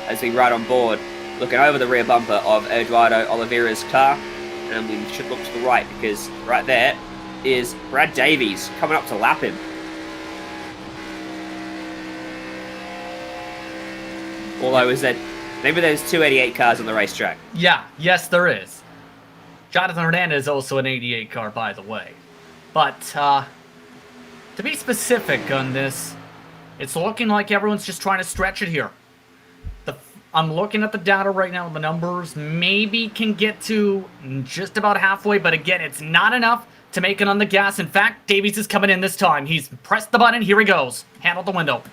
E: as we ride on board, looking over the rear bumper of Eduardo Oliveira's car. And we should look to the right, because right there is Brad Davies coming up to lap him. Although, maybe there's 288 cars on the racetrack.
F: Yeah, yes there is. Jonathan Hernandez is also an 88 car, by the way. But, to be specific on this, it's looking like everyone's just trying to stretch it here. I'm looking at the data right now, the numbers maybe can get to just about halfway, but again, it's not enough to make it on the gas. In fact, Davies is coming in this time. He's pressed the button, here he goes. Hand out the window.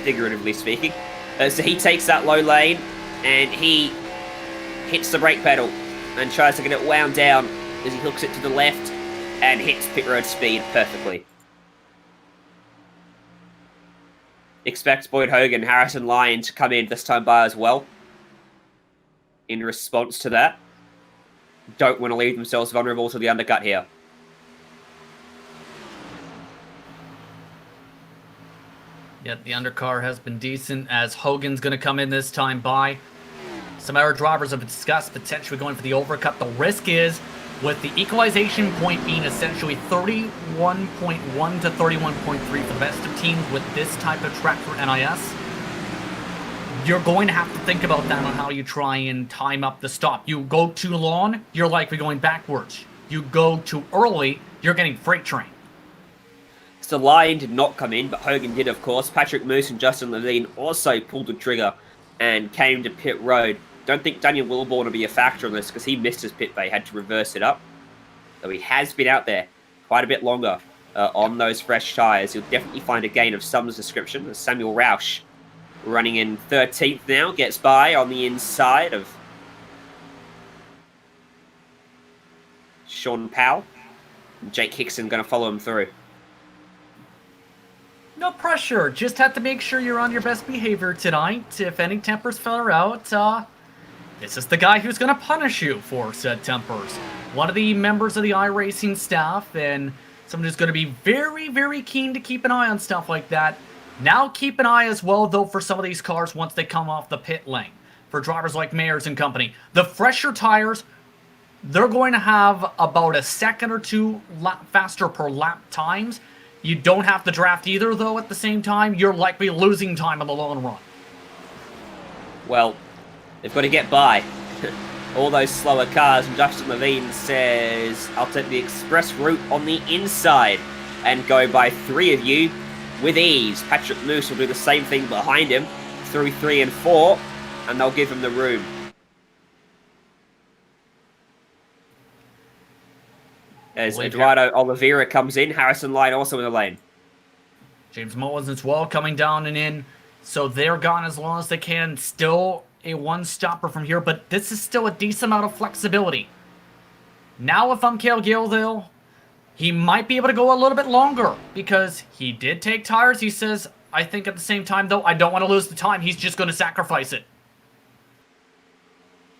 E: Figuratively speaking. So he takes that low lane, and he hits the brake pedal and tries to get it wound down as he hooks it to the left and hits pit road speed perfectly. Expect Boyd Hogan, Harrison Lyon to come in this time by as well. In response to that. Don't want to leave themselves vulnerable to the undercut here.
F: Yeah, the undercar has been decent as Hogan's going to come in this time by. Some other drivers have discussed potentially going for the overcut. The risk is, with the equalization point being essentially 31.1 to 31.3 for the best of teams with this type of track for NIS, you're going to have to think about that on how you try and time up the stop. You go too long, you're likely going backwards. You go too early, you're getting freight train.
E: So Lyon did not come in, but Hogan did, of course. Patrick Moose and Justin Levine also pulled the trigger and came to pit road. Don't think Daniel Wilborn will be a factor in this because he missed his pit bay, had to reverse it up. So he has been out there quite a bit longer on those fresh tyres. You'll definitely find a gain of some description. As Samuel Roush, running in 13th now, gets by on the inside of Sean Powell. And Jake Hickson going to follow him through.
F: No pressure. Just have to make sure you're on your best behavior tonight. If any tempers fell out, this is the guy who's going to punish you for said tempers. One of the members of the iRacing staff, and someone who's going to be very, very keen to keep an eye on stuff like that. Now keep an eye as well, though, for some of these cars once they come off the pit lane. For drivers like Mayers and company. The fresher tires, they're going to have about a second or two faster per lap times. You don't have to draft either, though, at the same time. You're likely losing time in the long run.
E: Well, they've got to get by all those slower cars. And Justin Levine says, I'll take the express route on the inside and go by 3 of you with ease. Patrick Moose will do the same thing behind him through 3 and 4, and they'll give him the room. As Eduardo Oliveira comes in, Harrison Lyon also in the lane.
F: James Mullins as well coming down and in. So they're gone as long as they can. Still a one-stopper from here, but this is still a decent amount of flexibility. Now if I'm Cale Gilville, he might be able to go a little bit longer because he did take tires. He says, I think at the same time, though, I don't want to lose the time. He's just going to sacrifice it.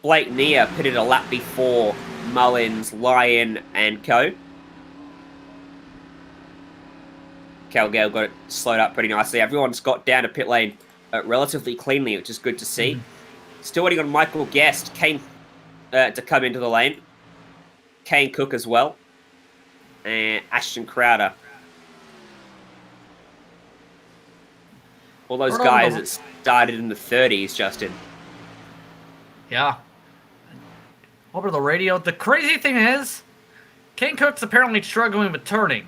E: Blake Nia pitted a lap before Mullins, Lyon, and Co. Cale Gale got it slowed up pretty nicely. Everyone's got down to pit lane relatively cleanly, which is good to see. Still waiting on Michael Guest, Kane to come into the lane. Kane Cook as well. And Ashton Crowder. All those guys that started in the 30s, Justin.
F: Yeah. Over the radio. The crazy thing is, Kane Cook's apparently struggling with turning.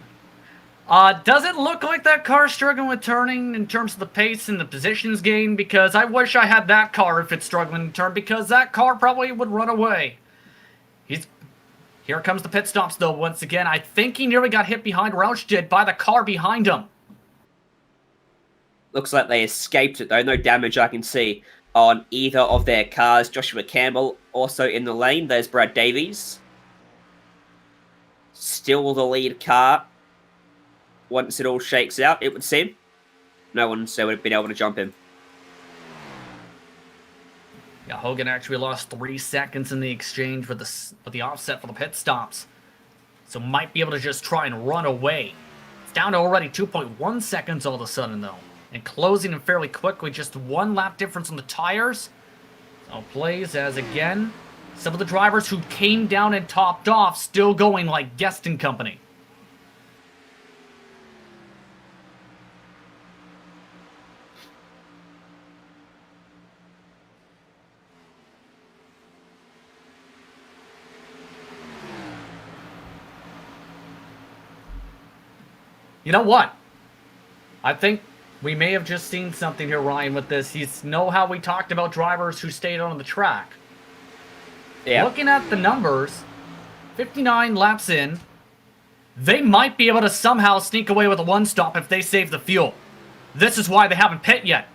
F: Doesn't look like that car's struggling with turning in terms of the pace and the positions gained, because I wish I had that car if it's struggling to turn, because that car probably would run away. Here comes the pit stops, though, once again. I think he nearly got hit behind, Roush did, by the car behind him.
E: Looks like they escaped it, though. No damage I can see on either of their cars. Joshua Campbell also in the lane. There's Brad Davies. Still the lead car. Once it all shakes out, it would seem. No one would have been able to jump him.
F: Yeah, Hogan actually lost 3 seconds in the exchange with the offset for the pit stops. So might be able to just try and run away. It's down to already 2.1 seconds all of a sudden, though. And closing in fairly quickly, just 1 lap difference on the tires. So plays as, again, some of the drivers who came down and topped off still going like Guest and company. You know what? I think we may have just seen something here, Ryan, with this. You know how we talked about drivers who stayed on the track? Yeah. Looking at the numbers, 59 laps in, they might be able to somehow sneak away with a one-stop if they save the fuel. This is why they haven't pit yet.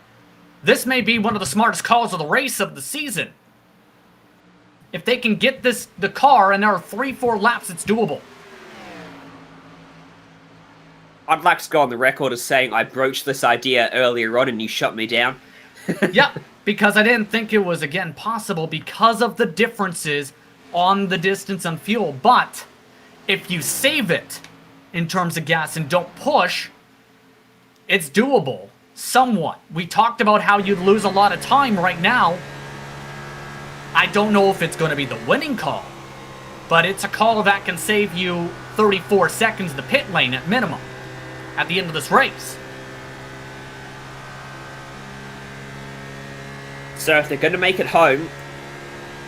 F: This may be one of the smartest calls of the race of the season. If they can get the car and there are 3-4 laps, it's doable.
E: I'd like to go on the record as saying I broached this idea earlier on and you shut me down.
F: Yeah, because I didn't think it was, again, possible because of the differences on the distance on fuel. But if you save it in terms of gas and don't push, it's doable somewhat. We talked about how you'd lose a lot of time right now. I don't know if it's going to be the winning call, but it's a call that can save you 34 seconds in the pit lane at minimum at the end of this race.
E: So if they're going to make it home,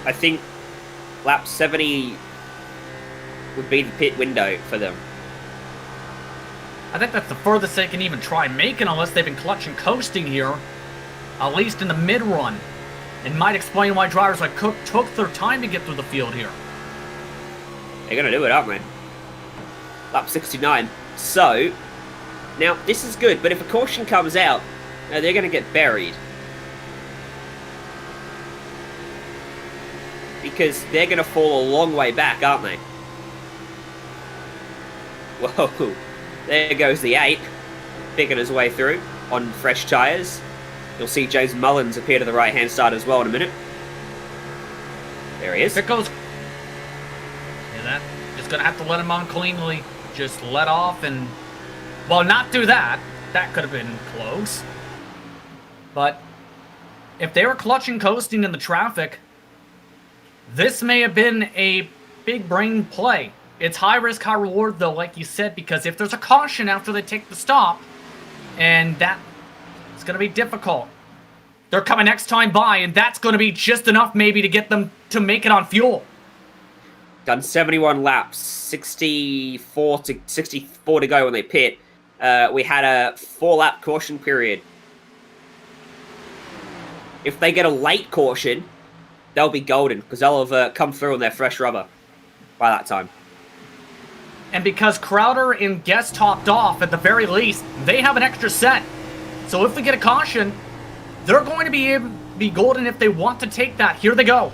E: I think lap 70 would be the pit window for them.
F: I think that's the furthest they can even try making, unless they've been clutch and coasting here, at least in the mid-run. It might explain why drivers like Cook took their time to get through the field here.
E: They're going to do it, aren't they? Lap 69. So, now, this is good, but if a caution comes out, they're going to get buried. Because they're going to fall a long way back, aren't they? Whoa. There goes the 8. Picking his way through on fresh tyres. You'll see James Mullins appear to the right-hand side as well in a minute. There he is.
F: There goes. See that? Just going to have to let him on cleanly. Just let off and... Well, not do that. That could have been close. But if they were clutching coasting in the traffic, this may have been a big brain play. It's high risk, high reward, though, like you said, because if there's a caution after they take the stop, and that it's going to be difficult. They're coming next time by, and that's going to be just enough maybe to get them to make it on fuel.
E: Done 71 laps, 64 to go when they pit. We had a 4-lap caution period. If they get a late caution, they'll be golden, because they'll have come through on their fresh rubber by that time.
F: And because Crowder and Guest topped off, at the very least, they have an extra set. So if we get a caution, they're going to be golden if they want to take that. Here they go.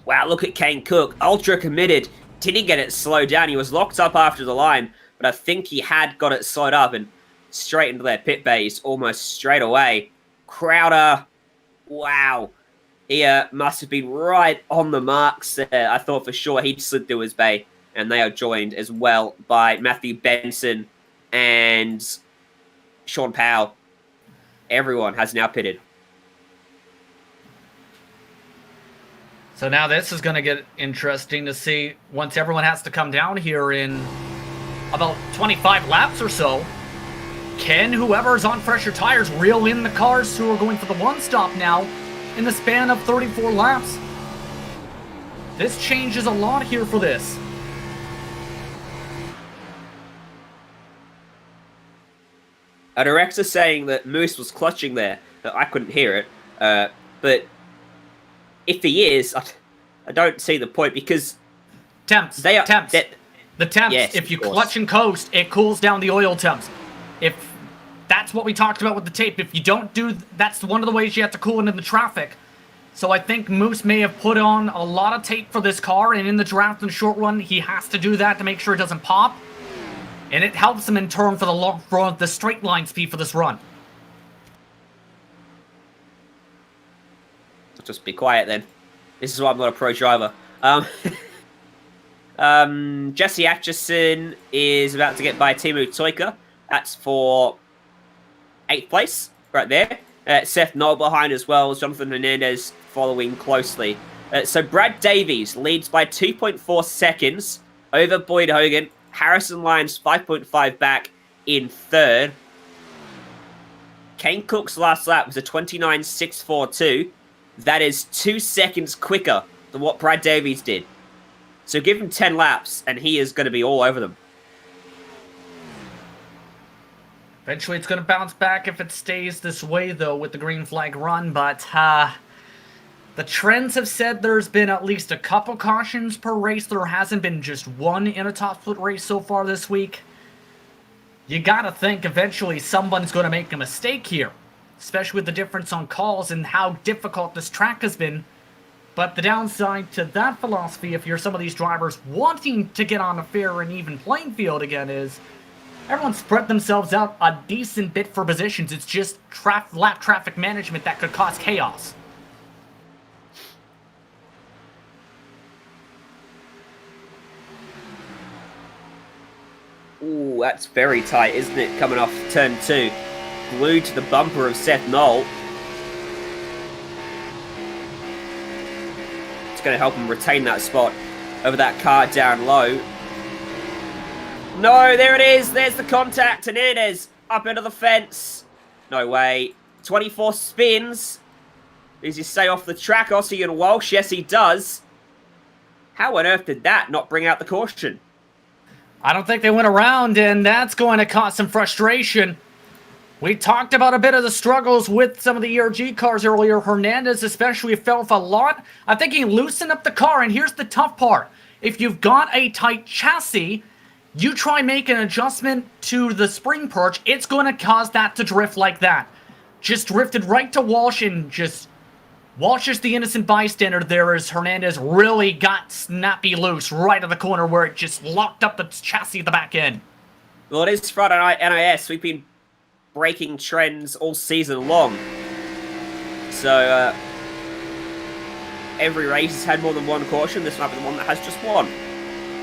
E: Wow, look at Kane Cook. Ultra committed. Didn't get it slowed down. He was locked up after the line, but I think he had got it slowed up and straight into their pit bays almost straight away. Crowder, wow. He must have been right on the marks there. I thought for sure he'd slid through his bay, and they are joined as well by Matthew Benson and Sean Powell. Everyone has now pitted.
F: So now this is going to get interesting to see once everyone has to come down here in about 25 laps or so. Can whoever's on fresher tires reel in the cars who are going for the one stop now in the span of 34 laps? This changes a lot here for this.
E: A director saying that Moose was clutching there. I couldn't hear it. But if he is, I don't see the point because
F: temps.
E: The temps.
F: Yes, if you clutch and coast, it cools down the oil temps. If that's what we talked about with the tape. If you don't do, that's one of the ways you have to cool it in the traffic. So I think Moose may have put on a lot of tape for this car, and in the draft and short run, he has to do that to make sure it doesn't pop. And it helps him in turn for the straight line speed for this run.
E: Just be quiet then. This is why I'm not a pro driver. Jesse Atchison is about to get by Timu Toika. That's for 8th place, right there. Seth Knoll behind as well, as Jonathan Hernandez following closely. So Brad Davies leads by 2.4 seconds over Boyd Hogan. Harrison Lyons 5.5 back in 3rd. Kane Cook's last lap was a 29.642. That is 2 seconds quicker than what Brad Davies did. So give him 10 laps, and he is going to be all over them.
F: Eventually, it's going to bounce back if it stays this way, though, with the green flag run. But the trends have said there's been at least a couple cautions per race. There hasn't been just one in a top split race so far this week. You got to think eventually someone's going to make a mistake here, especially with the difference on calls and how difficult this track has been. But the downside to that philosophy, if you're some of these drivers wanting to get on a fair and even playing field again, is everyone spread themselves out a decent bit for positions. It's just lap traffic management that could cause chaos.
E: Ooh, that's very tight, isn't it? Coming off turn 2. Glued to the bumper of Seth Knoll. It's going to help him retain that spot over that car down low. No, there it is. There's the contact. Hernandez up into the fence. No way. 24 spins. Does he stay off the track, Ossie and Walsh? Yes, he does. How on earth did that not bring out the caution?
F: I don't think they went around, and that's going to cause some frustration. We talked about a bit of the struggles with some of the ERG cars earlier. Hernandez especially fell off a lot. I think he loosened up the car, and here's the tough part. If you've got a tight chassis, you try make an adjustment to the spring perch, it's going to cause that to drift like that. Just drifted right to Walsh, and just Walsh is the innocent bystander there as Hernandez really got snappy loose right at the corner where it just locked up the chassis at the back end.
E: Well, it is Friday night NIS. We've been breaking trends all season long. So, every race has had more than one caution. This might be the one that has just one.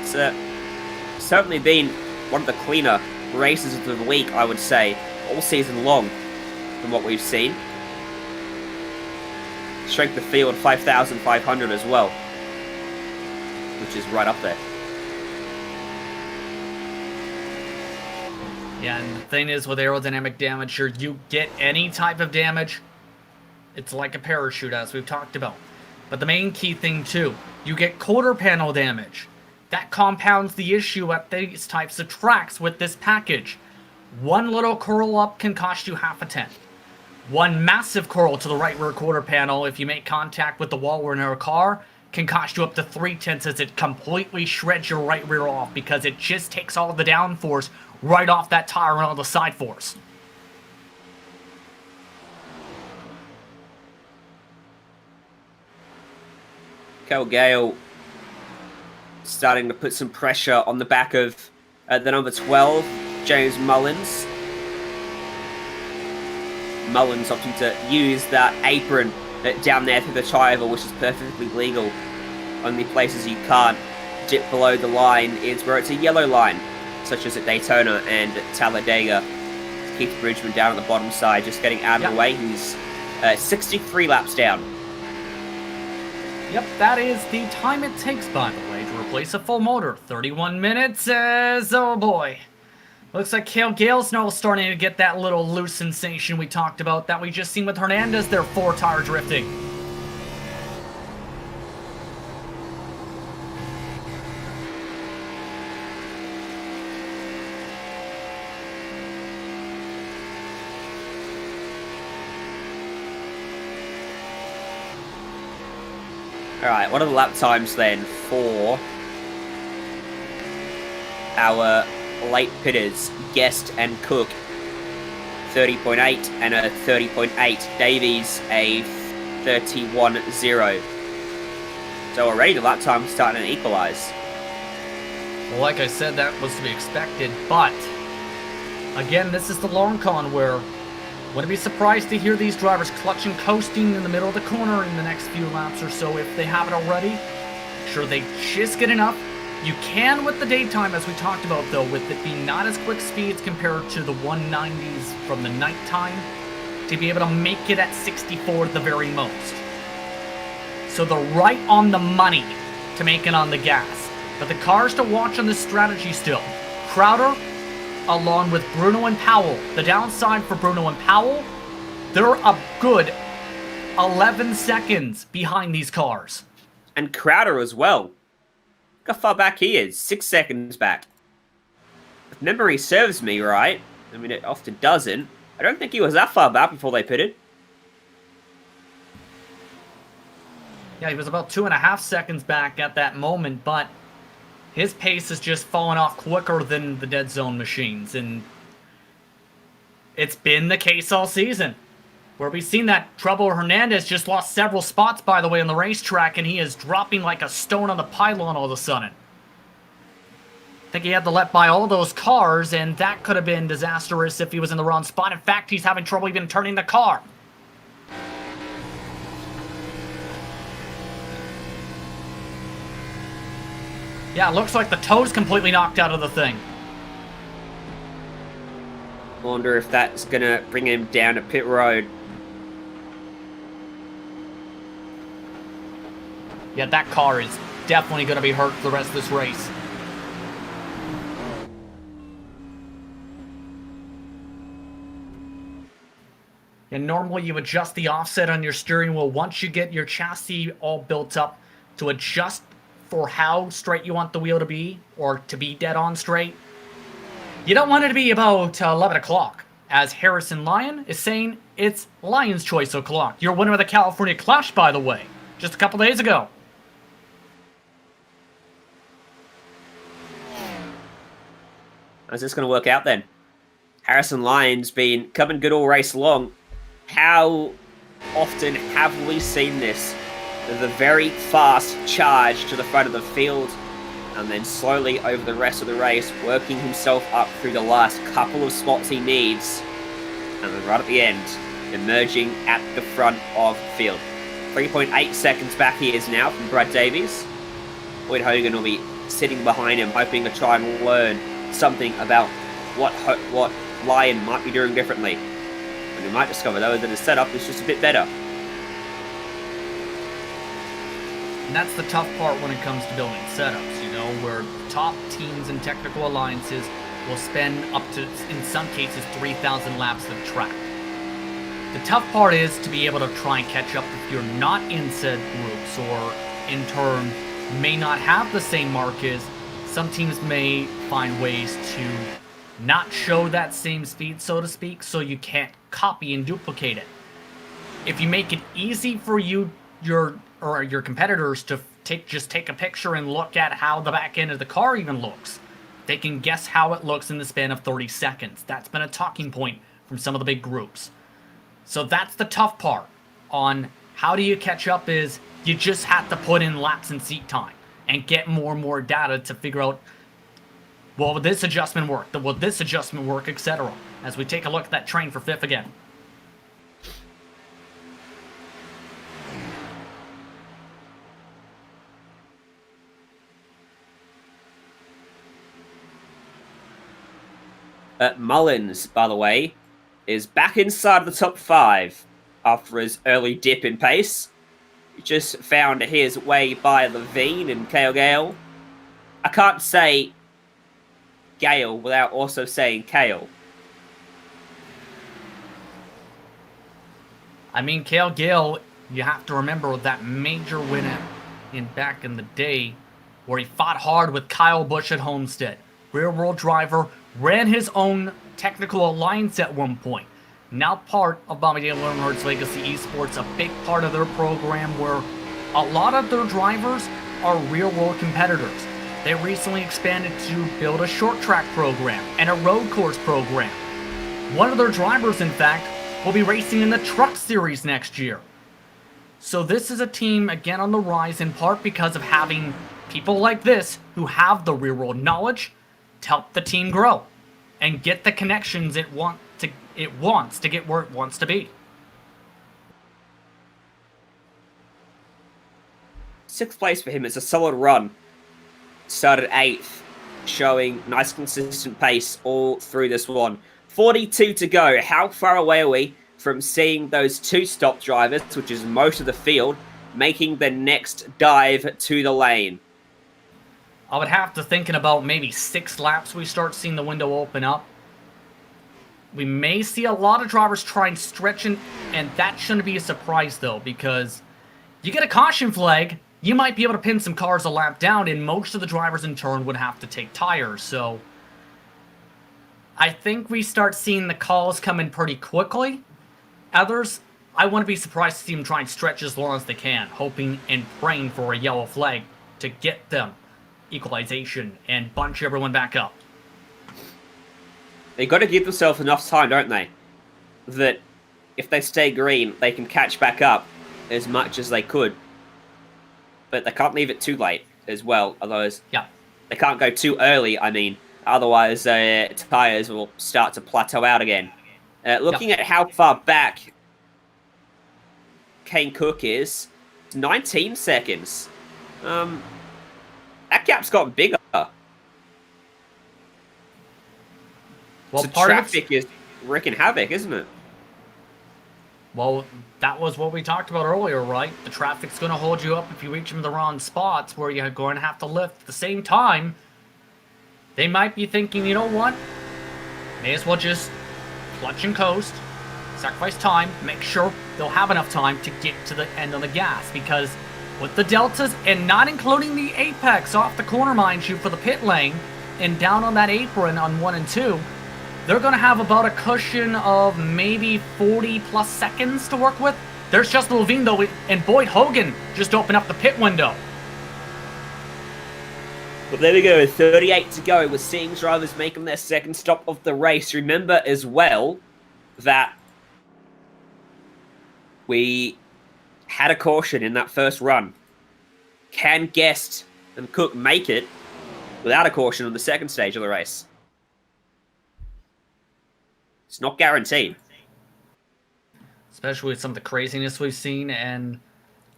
E: It's certainly been one of the cleaner races of the week, I would say, all season long from what we've seen. Strength of field 5,500 as well, which is right up there.
F: Yeah, and the thing is with aerodynamic damage here, you get any type of damage, it's like a parachute, as we've talked about. But the main key thing too, you get quarter panel damage. That compounds the issue at these types of tracks with this package. One little curl up can cost you half a tenth. One massive curl to the right rear quarter panel, if you make contact with the wall or in a car, can cost you up to 3/10 as it completely shreds your right rear off because it just takes all of the downforce right off that tire and all the side force.
E: Kel Gale starting to put some pressure on the back of the number 12, James Mullins. Mullins opting to use that apron down there through the chiver, which is perfectly legal. Only places you can't dip below the line is where it's a yellow line, such as at Daytona and Talladega. Keith Bridgman down on the bottom side, just getting out of the way. He's 63 laps down.
F: Yep, that is the time it takes, by the way, to replace a full motor. 31 minutes as, oh boy. Looks like Cale Gale's now starting to get that little loose sensation we talked about that we just seen with Hernandez, their 4-tire drifting.
E: Alright, what are the lap times then for our late pitters, Guest and Cook? 30.8 and a 30.8. Davies a 31.0. So already the lap time is starting to equalise.
F: Well, like I said, that was to be expected, but again, this is the long con where wouldn't be surprised to hear these drivers clutching, coasting in the middle of the corner in the next few laps or so if they haven't already. Make sure they just get enough. You can with the daytime, as we talked about, though, with it being not as quick speeds compared to the 190s from the nighttime, to be able to make it at 64 at the very most. So they're right on the money to make it on the gas. But the cars to watch on this strategy still. Crowder, along with Bruno and Powell. The downside for Bruno and Powell, they're a good 11 seconds behind these cars.
E: And Crowder as well. Look how far back he is. 6 seconds back. If memory serves me right, I mean, it often doesn't. I don't think he was that far back before they pitted.
F: Yeah, he was about 2.5 seconds back at that moment, but his pace has just fallen off quicker than the dead zone machines, and it's been the case all season. Where we've seen that Trouble Hernandez just lost several spots, by the way, on the racetrack, and he is dropping like a stone on the pylon all of a sudden. I think he had to let by all those cars, and that could have been disastrous if he was in the wrong spot. In fact, he's having trouble even turning the car. Yeah, it looks like the toe's completely knocked out of the thing.
E: Wonder if that's going to bring him down to pit road.
F: Yeah, that car is definitely going to be hurt for the rest of this race. And normally you adjust the offset on your steering wheel once you get your chassis all built up to adjust for how straight you want the wheel to be, or to be dead on straight. You don't want it to be about 11 o'clock. As Harrison Lyon is saying, it's Lyon's choice o'clock. Your winner of the California Clash, by the way, just a couple days ago.
E: How's this going to work out then? Harrison Lyon's been coming good all race long. How often have we seen this? The very fast charge to the front of the field, and then slowly over the rest of the race, working himself up through the last couple of spots he needs, and then right at the end, emerging at the front of the field. 3.8 seconds back he is now from Brad Davies. Boyd Hogan will be sitting behind him, hoping to try and learn something about what Lyon might be doing differently. And we might discover, though, that his setup is just a bit better.
F: And that's the tough part when it comes to building setups, you know, where top teams and technical alliances will spend up to, in some cases, 3,000 laps of track. The tough part is to be able to try and catch up if you're not in said groups, or in turn may not have the same markers. Some teams may find ways to not show that same speed, so to speak, so you can't copy and duplicate it. If you make it easy for you, your competitors to just take a picture and look at how the back end of the car even looks, they can guess how it looks in the span of 30 seconds. That's been a talking point from some of the big groups. So that's the tough part on how do you catch up, is You just have to put in laps and seat time and get more and more data to figure out, well, will this adjustment work? Will this adjustment work, etc. As we take a look at that train for fifth again.
E: Mullins, by the way, is back inside the top 5 after his early dip in pace. He just found his way by Levine and Gale. I can't say Gale without also saying Kale.
F: I mean, Cale Gale, you have to remember that major win back in the day where he fought hard with Kyle Busch at Homestead. Rear world driver, ran his own technical alliance at one point. Now part of Bobby Dale Earnhardt's Legacy Esports, a big part of their program where a lot of their drivers are real world competitors. They recently expanded to build a short track program and a road course program. One of their drivers, in fact, will be racing in the Truck Series next year. So this is a team, again, on the rise, in part because of having people like this who have the real world knowledge to help the team grow and get the connections it wants to get where it wants to be.
E: 6th place for him. It's a solid run. Started 8th, showing nice consistent pace all through this one. 42 to go. How far away are we from seeing those 2-stop drivers, which is most of the field, making the next dive to the lane?
F: I would have to think in about maybe 6 laps we start seeing the window open up. We may see a lot of drivers try and stretch in, and that shouldn't be a surprise though, because you get a caution flag, you might be able to pin some cars a lap down, and most of the drivers in turn would have to take tires. So I think we start seeing the calls come in pretty quickly. Others, I wouldn't be surprised to see them try and stretch as long as they can, hoping and praying for a yellow flag to get them equalization and bunch everyone back up.
E: They got to give themselves enough time, don't they? That if they stay green, they can catch back up as much as they could. But they can't leave it too late as well. Otherwise,
F: yeah,
E: they can't go too early, I mean. Otherwise, tires will start to plateau out again. Looking at how far back Kane Cook is, 19 seconds. That gap's gotten bigger.
F: Well,
E: so
F: part
E: traffic is wreaking havoc, isn't it?
F: Well, that was what we talked about earlier, right? The traffic's going to hold you up if you reach them in the wrong spots where you're going to have to lift. At the same time, they might be thinking, you know what? May as well just clutch and coast, sacrifice time, make sure they'll have enough time to get to the end of the gas. Because with the deltas, and not including the apex off the corner, mind you, for the pit lane, and down on that apron on 1 and 2, they're going to have about a cushion of maybe 40 plus seconds to work with. There's Justin Levine, though, and Boyd Hogan just opened up the pit window.
E: Well, there we go. 38 to go. We're seeing drivers making their second stop of the race. Remember as well that we had a caution in that first run. Can Guest and Cook make it without a caution on the second stage of the race? It's not guaranteed.
F: Especially with some of the craziness we've seen and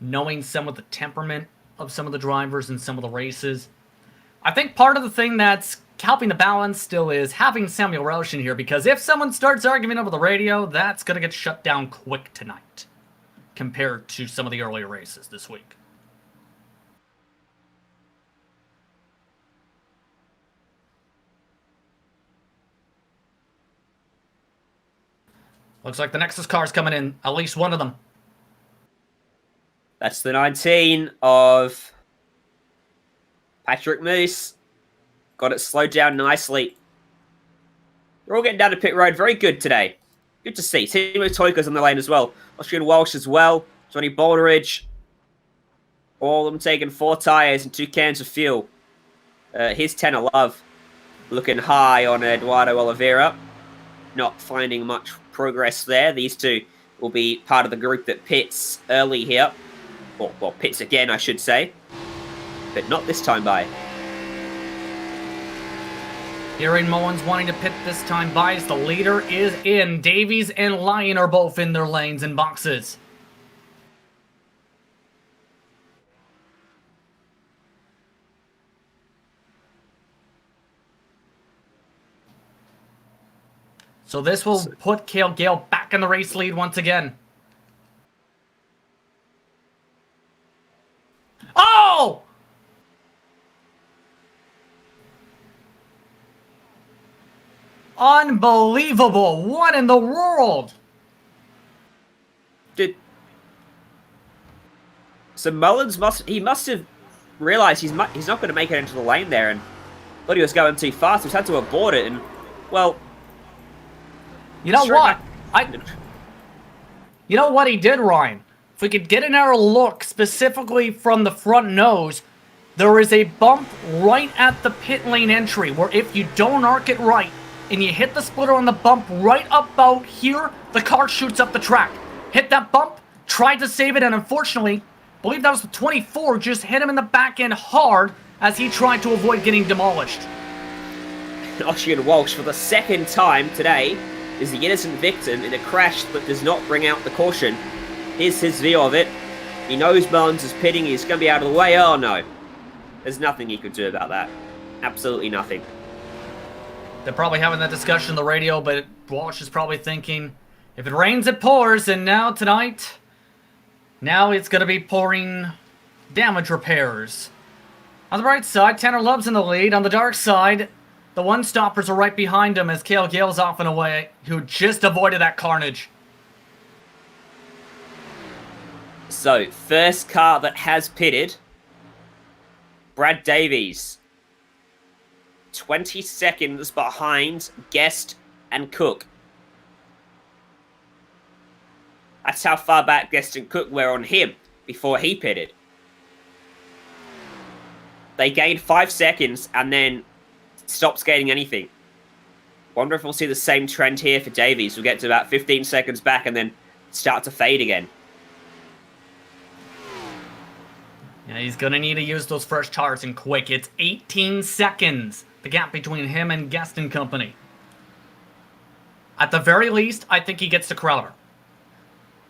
F: knowing some of the temperament of some of the drivers in some of the races. I think part of the thing that's helping the balance still is having Samuel Roush in here, because if someone starts arguing over the radio, that's going to get shut down quick tonight compared to some of the earlier races this week. Looks like the Nexus car's coming in, at least one of them.
E: That's the 19 of Patrick Moose. Got it slowed down nicely. They're all getting down to pit road. Very good today. Good to see. Timo Toika's on the lane as well. Austrian Walsh as well. Johnny Balderidge. All of them taking 4 tyres and 2 cans of fuel. Here's 10 of love. Looking high on Eduardo Oliveira. Not finding much progress there. These two will be part of the group that pits early here. Or, well, pits again, I should say. But not this time by.
F: Aaron Mullins wanting to pit this time by as the leader is in. Davies and Lyon are both in their lanes and boxes. So this will put Cale Gale back in the race lead once again. Oh! Unbelievable! What in the world?
E: Dude. So Mullins must have realized he's not going to make it into the lane there, and thought he was going too fast. He's had to abort it, and well,
F: you know what? You know what he did, Ryan? If we could get another look specifically from the front nose, there is a bump right at the pit lane entry where if you don't arc it right and you hit the splitter on the bump right about here, the car shoots up the track. Hit that bump, tried to save it, and unfortunately, I believe that was the 24, just hit him in the back end hard as he tried to avoid getting demolished.
E: Ossian Walsh, for the second time today, is the innocent victim in a crash that does not bring out the caution. Here's his view of it. He knows Mullins is pitting. He's going to be out of the way. Oh, no. There's nothing he could do about that. Absolutely nothing.
F: They're probably having that discussion on the radio, but Walsh is probably thinking, if it rains, it pours, and now tonight, now it's going to be pouring damage repairs. On the bright side, Tanner Love's in the lead. On the dark side, the one-stoppers are right behind him as Cale Gale's off and away, who just avoided that carnage.
E: So, first car that has pitted, Brad Davies. 20 seconds behind Guest and Cook. That's how far back Guest and Cook were on him before he pitted. They gained 5 seconds and then stopped skating anything. Wonder if we'll see the same trend here for Davies. We'll get to about 15 seconds back and then start to fade again.
F: Yeah, he's going to need to use those fresh tires and quick. It's 18 seconds, the gap between him and Guest and company. At the very least, I think he gets to Crowder.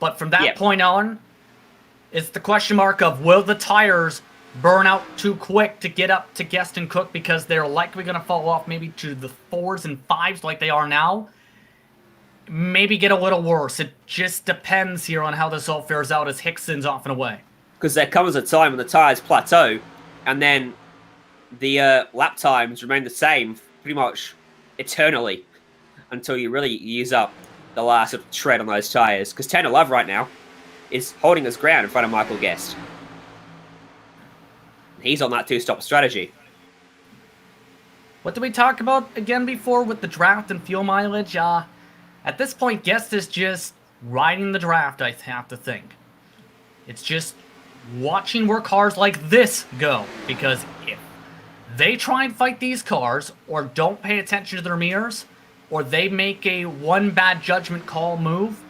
F: But from that point on, it's the question mark of will the tires burn out too quick to get up to Guest and Cook because they're likely going to fall off maybe to the 4s and 5s like they are now. Maybe get a little worse. It just depends here on how this all fares out as Hickson's off and away.
E: Because there comes a time when the tyres plateau, and then the lap times remain the same pretty much eternally until you really use up the last tread on those tyres. Because Tanner Love right now is holding his ground in front of Michael Guest. He's on that two-stop strategy.
F: What did we talk about again before with the draft and fuel mileage? At this point, Guest is just riding the draft, I have to think. It's just watching where cars like this go, because if they try and fight these cars or don't pay attention to their mirrors or they make a one bad judgment call move,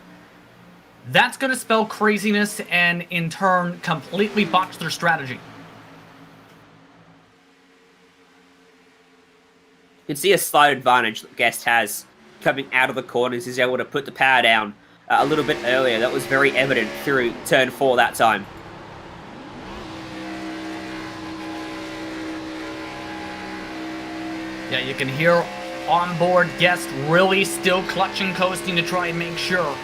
F: that's going to spell craziness and in turn completely botch their strategy.
E: You can see a slight advantage that Guest has coming out of the corners. He's able to put the power down a little bit earlier. That was very evident through turn 4 that time.
F: Yeah, you can hear onboard Guest really still clutching, coasting to try and make sure.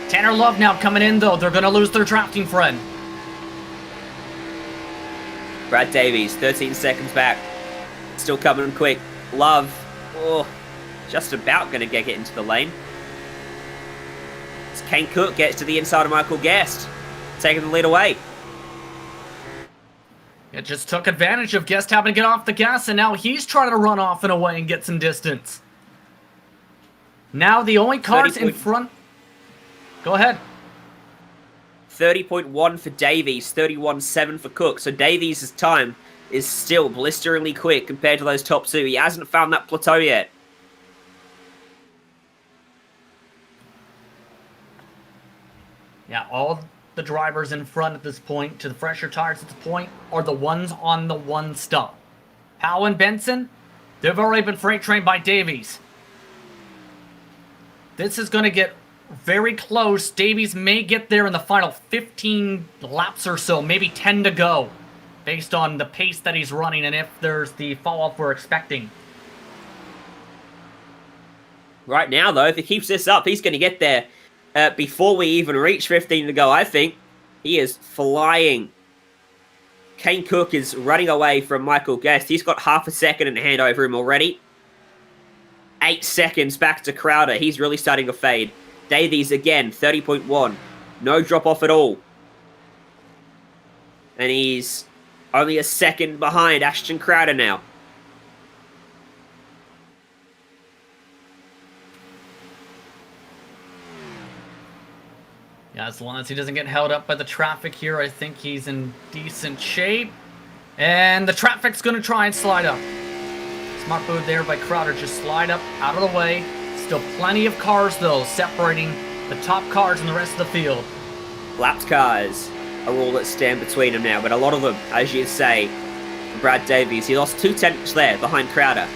F: Tanner Love now coming in, though. They're going to lose their drafting friend.
E: Brad Davies, 13 seconds back. Still coming quick. Love, just about going to get into the lane. As Kane Cook gets to the inside of Michael Guest, taking the lead away.
F: It just took advantage of Guest having to get off the gas, and now he's trying to run off and away and get some distance. Now the only cars in front... Go ahead.
E: 30.1 for Davies, 31.7 for Cook. So Davies' time is still blisteringly quick compared to those top two. He hasn't found that plateau yet.
F: Yeah, all the drivers in front at this point, to the fresher tires at this point, are the ones on the one stop. Powell and Benson, they've already been freight trained by Davies. This is going to get very close. Davies may get there in the final 15 laps or so, maybe 10 to go, based on the pace that he's running and if there's the fall-off we're expecting.
E: Right now, though, if he keeps this up, he's going to get there before we even reach 15 to go, I think. He is flying. Kane Cook is running away from Michael Guest. He's got half a second in hand over him already. 8 seconds back to Crowder. He's really starting to fade. Davies again, 30.1. No drop off at all. And he's only a second behind Ashton Crowder now.
F: Yeah, as long as he doesn't get held up by the traffic here, I think he's in decent shape. And the traffic's going to try and slide up. Smart move there by Crowder. Just slide up, out of the way. Still plenty of cars, though, separating the top cars and the rest of the field.
E: Lapped cars are all that stand between them now, but a lot of them, as you say, Brad Davies, he lost 2 tenths there behind Crowder.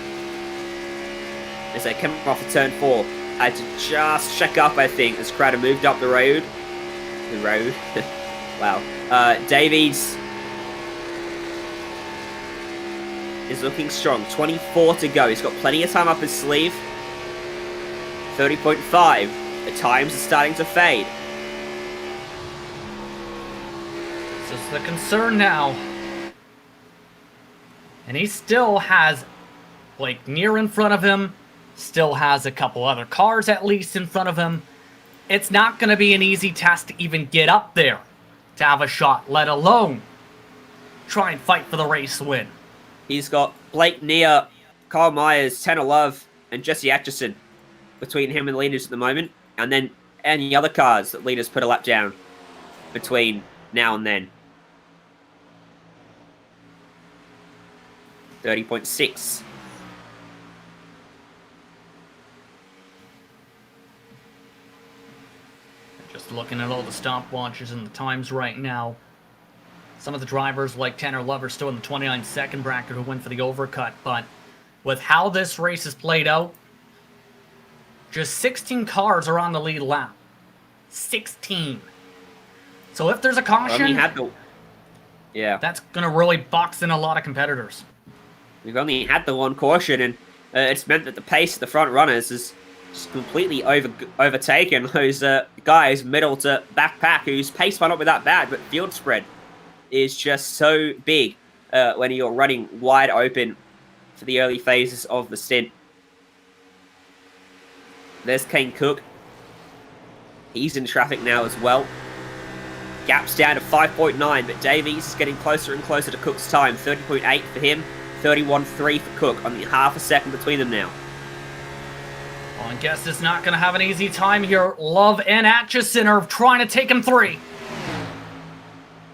E: As they come off of turn 4, had to just check up, I think, as Crowder moved up the road. Wow. Davies is looking strong. 24 to go. He's got plenty of time up his sleeve. 30.5. The times are starting to fade.
F: This is the concern now. And he still has Blake Neer in front of him. Still has a couple other cars at least in front of him. It's not going to be an easy task to even get up there to have a shot, let alone try and fight for the race win.
E: He's got Blake Neer, Kyle Myers, Tanner Love, and Jesse Atchison between him and leaders at the moment. And then any other cars that leaders put a lap down between now and then. 30.6.
F: Just looking at all the stopwatches and the times right now. Some of the drivers like Tanner Love are still in the 29-second bracket who went for the overcut, but with how this race is played out, just 16 cars are on the lead lap. 16. So if there's a caution, that's going to really box in a lot of competitors.
E: We've only had the one caution, and it's meant that the pace of the front runners is just completely overtaken those guys middle to backpack, whose pace might not be that bad, but field spread is just so big when you're running wide open for the early phases of the stint. There's Kane Cook. He's in traffic now as well. Gap's down to 5.9, but Davies is getting closer and closer to Cook's time. 30.8 for him, 31.3 for Cook. Only half a second between them now.
F: Well, I guess it's not going to have an easy time here. Love and Atchison are trying to take him 3.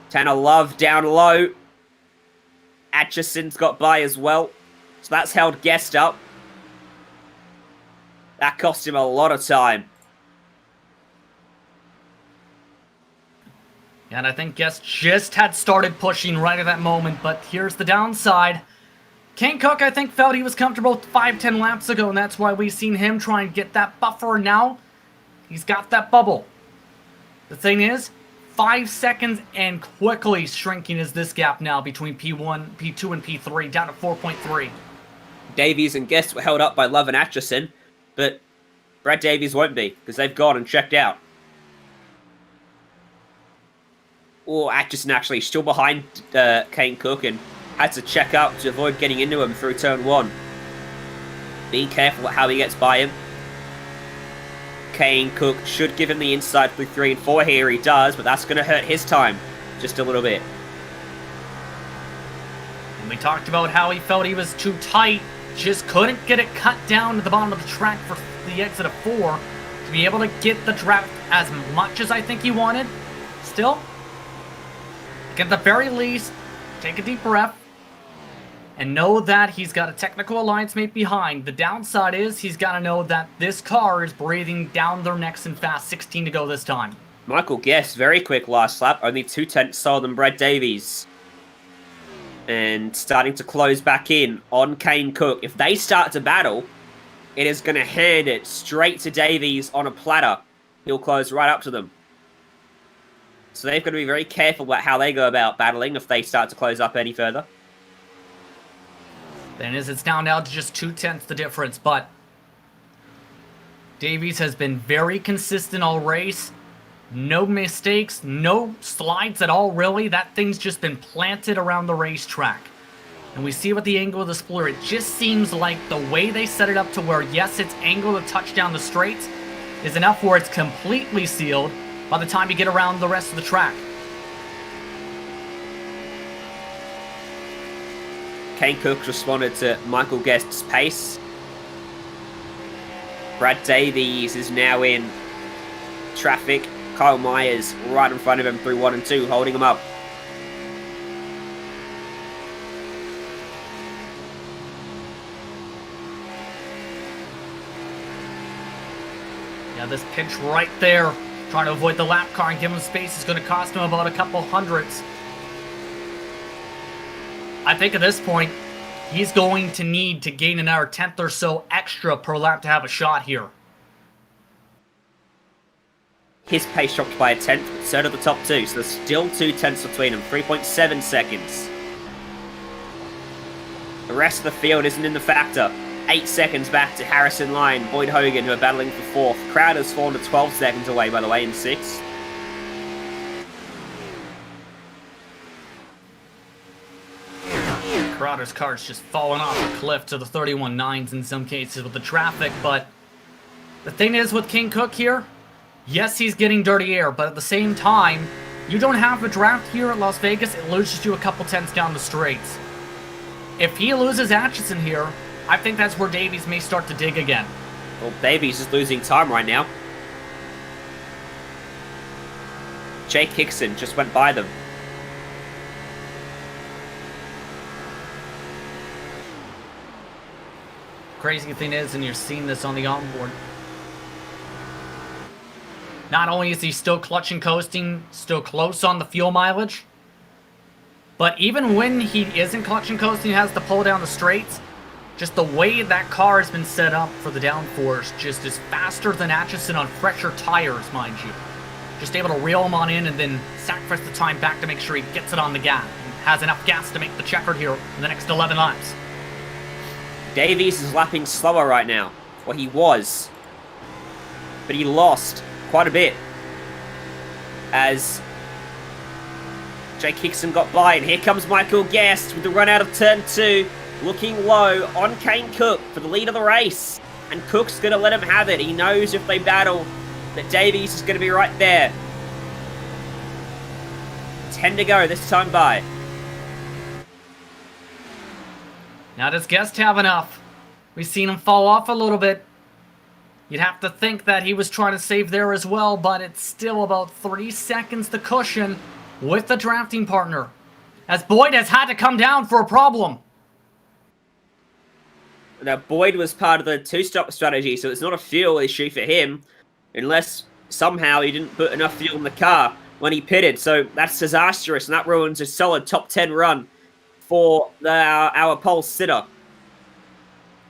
E: Tanner Love down low. Atchison's got by as well. So that's held Guest up. That cost him a lot of time.
F: And I think Guest just had started pushing right at that moment, but here's the downside. Kane Cook, I think, felt he was comfortable 5-10 laps ago, and that's why we've seen him try and get that buffer. Now, he's got that bubble. The thing is, 5 seconds and quickly shrinking is this gap now between P1, P2, and P3, down to 4.3.
E: Davies and Guest were held up by Love and Atchison, but Brad Davies won't be, because they've gone and checked out. Oh, Atchison actually still behind Kane Cook and had to check up to avoid getting into him through turn 1. Being careful how he gets by him. Kane Cook should give him the inside through 3 and 4 here. He does, but that's going to hurt his time just a little bit.
F: And we talked about how he felt he was too tight. Just couldn't get it cut down to the bottom of the track for the exit of 4 to be able to get the draft as much as I think he wanted. Still, at the very least, take a deep breath and know that he's got a technical alliance mate behind. The downside is he's got to know that this car is breathing down their necks and fast. 16 to go this time.
E: Michael Guest, very quick last lap. Only 2/10 slower than Brad Davies. And starting to close back in on Kane Cook. If they start to battle, it is going to hand it straight to Davies on a platter. He'll close right up to them. So they've got to be very careful about how they go about battling if they start to close up any further.
F: Then it's down now to just 2/10 the difference, but Davies has been very consistent all race. No mistakes, no slides at all, really. That thing's just been planted around the racetrack. And we see with the angle of the spoiler, it just seems like the way they set it up to where, yes, its angle to touch down the straights is enough where it's completely sealed by the time you get around the rest of the track.
E: Kane Cook responded to Michael Guest's pace. Brad Davies is now in traffic. Kyle Myers right in front of him through 1 and 2, holding him up.
F: Yeah, this pinch right there, trying to avoid the lap car and give him space, is going to cost him about a couple hundredths. I think at this point, he's going to need to gain another 10th or so extra per lap to have a shot here.
E: His pace dropped by a 10th, so did the top two, so there's still 2/10 between them, 3.7 seconds. The rest of the field isn't in the factor. 8 seconds back to Harrison, Lyon, Boyd Hogan, who are battling for 4th. Crowder's fallen to 12 seconds away, by the way, in 6th.
F: Crowder's car's just falling off a cliff to the 31.9s in some cases with the traffic, but the thing is with King Cook here, yes, he's getting dirty air, but at the same time, you don't have a draft here at Las Vegas, it loses you a couple tenths down the straights. If he loses Atchison here, I think that's where Davies may start to dig again.
E: Well, Davies is losing time right now. Jake Hickson just went by them.
F: Crazy thing is, and you're seeing this on the onboard, not only is he still clutching, coasting, still close on the fuel mileage, but even when he isn't clutching, coasting, he has to pull down the straights, just the way that car has been set up for the downforce just is faster than Atchison on fresher tires, mind you. Just able to reel him on in and then sacrifice the time back to make sure he gets it on the gas and has enough gas to make the checkered here in the next 11 laps.
E: Davies is lapping slower right now. Well, he was. But he lost quite a bit as Jake Hickson got by, and here comes Michael Guest with the run out of turn 2, looking low on Kane Cook for the lead of the race, and Cook's going to let him have it. He knows if they battle that Davies is going to be right there. 10 to go this time by.
F: Now does Guest have enough? We've seen him fall off a little bit. You'd have to think that he was trying to save there as well, but it's still about 3 seconds to cushion with the drafting partner, as Boyd has had to come down for a problem.
E: Now, Boyd was part of the two-stop strategy, so it's not a fuel issue for him, unless somehow he didn't put enough fuel in the car when he pitted. So that's disastrous, and that ruins a solid top 10 run for our pole sitter.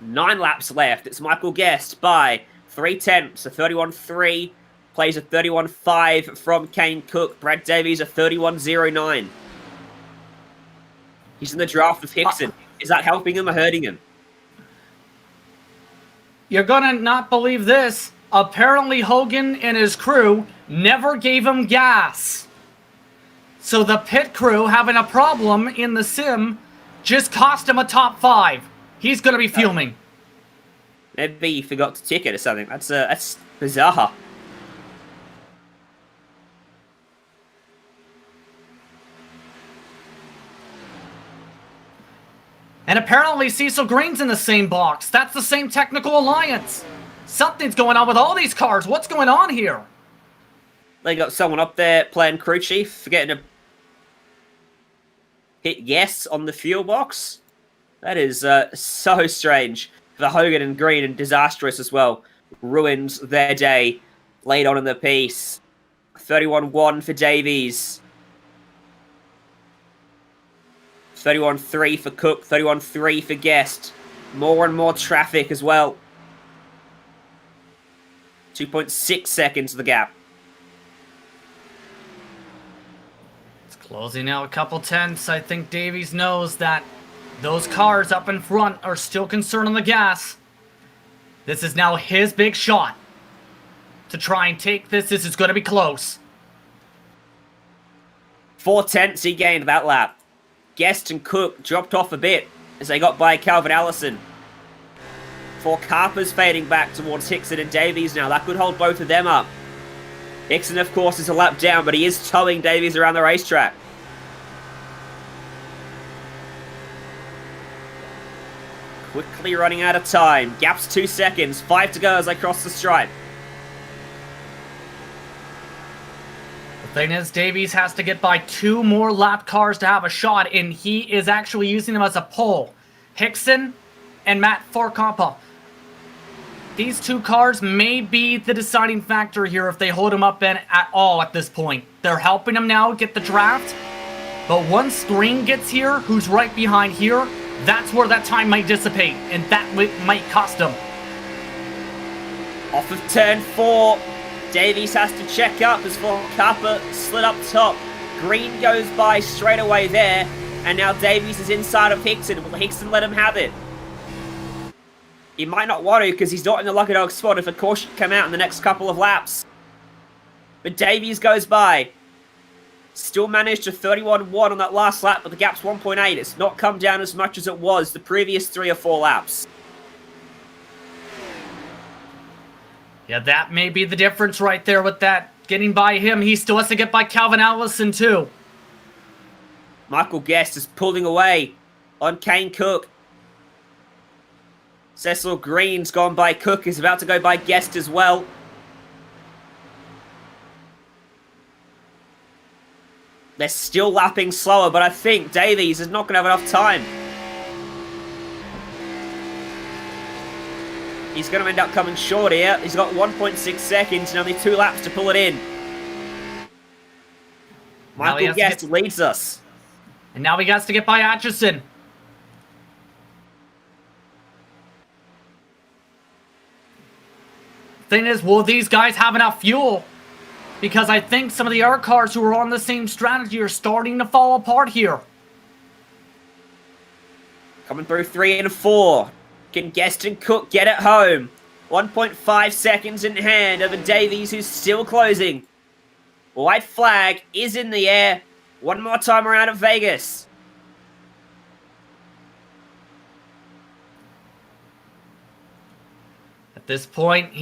E: 9 laps left. It's Michael Guest by 3/10, a 31.3. Plays a 31.5 from Kane Cook. Brad Davies a 31.09. He's in the draft with Hickson. Is that helping him or hurting him?
F: You're gonna not believe this. Apparently Hogan and his crew never gave him gas. So the pit crew having a problem in the sim just cost him a top 5. He's gonna be fuming.
E: Maybe he forgot to ticket or something. That's bizarre.
F: And apparently Cecil Green's in the same box. That's the same technical alliance. Something's going on with all these cars. What's going on here?
E: They got someone up there playing crew chief, forgetting to hit yes on the fuel box. That is so strange for Hogan and Green, and disastrous as well. Ruins their day late on in the piece. 31.1 for Davies. 31.3 for Cook. 31.3 for Guest. More and more traffic as well. 2.6 seconds the gap.
F: It's closing out a couple tenths. I think Davies knows that those cars up in front are still concerned on the gas. This is now his big shot to try and take this. This is going to be close.
E: 4 tenths he gained that lap. Guest and Cook dropped off a bit as they got by Calvin Allison. For Carper's fading back towards Hickson and Davies now. That could hold both of them up. Hickson, of course, is a lap down, but he is towing Davies around the racetrack. Quickly running out of time. Gap's 2 seconds. 5 to go as they cross the stripe.
F: The thing is, Davies has to get by 2 more lap cars to have a shot, and he is actually using them as a pole. Hickson and Matt Forcampa. These 2 cars may be the deciding factor here if they hold him up at all at this point. They're helping him now get the draft, but once Green gets here, who's right behind here, that's where that time might dissipate, and that might cost him.
E: Off of turn 4, Davies has to check up as Forcampa slid up top. Green goes by straight away there, and now Davies is inside of Hickson. Will Hickson let him have it? He might not want to because he's not in the lucky dog spot if a caution come out in the next couple of laps. But Davies goes by. Still managed to 31.1 on that last lap, but the gap's 1.8. It's not come down as much as it was the previous 3 or 4 laps.
F: Yeah, that may be the difference right there with that. Getting by him, he still has to get by Calvin Allison too.
E: Michael Guest is pulling away on Kane Cook. Cecil Green's gone by Cook. He's about to go by Guest as well. They're still lapping slower, but I think Davies is not going to have enough time. He's going to end up coming short here. He's got 1.6 seconds and only 2 laps to pull it in. Michael Guest leads us.
F: And now he has to get by Atchison. Thing is, will these guys have enough fuel? Because I think some of the other cars who are on the same strategy are starting to fall apart here.
E: Coming through 3 and 4. Can Guest and Cook get it home? 1.5 seconds in hand over Davies, who's still closing. White flag is in the air. One more time around at Vegas.
F: At this point,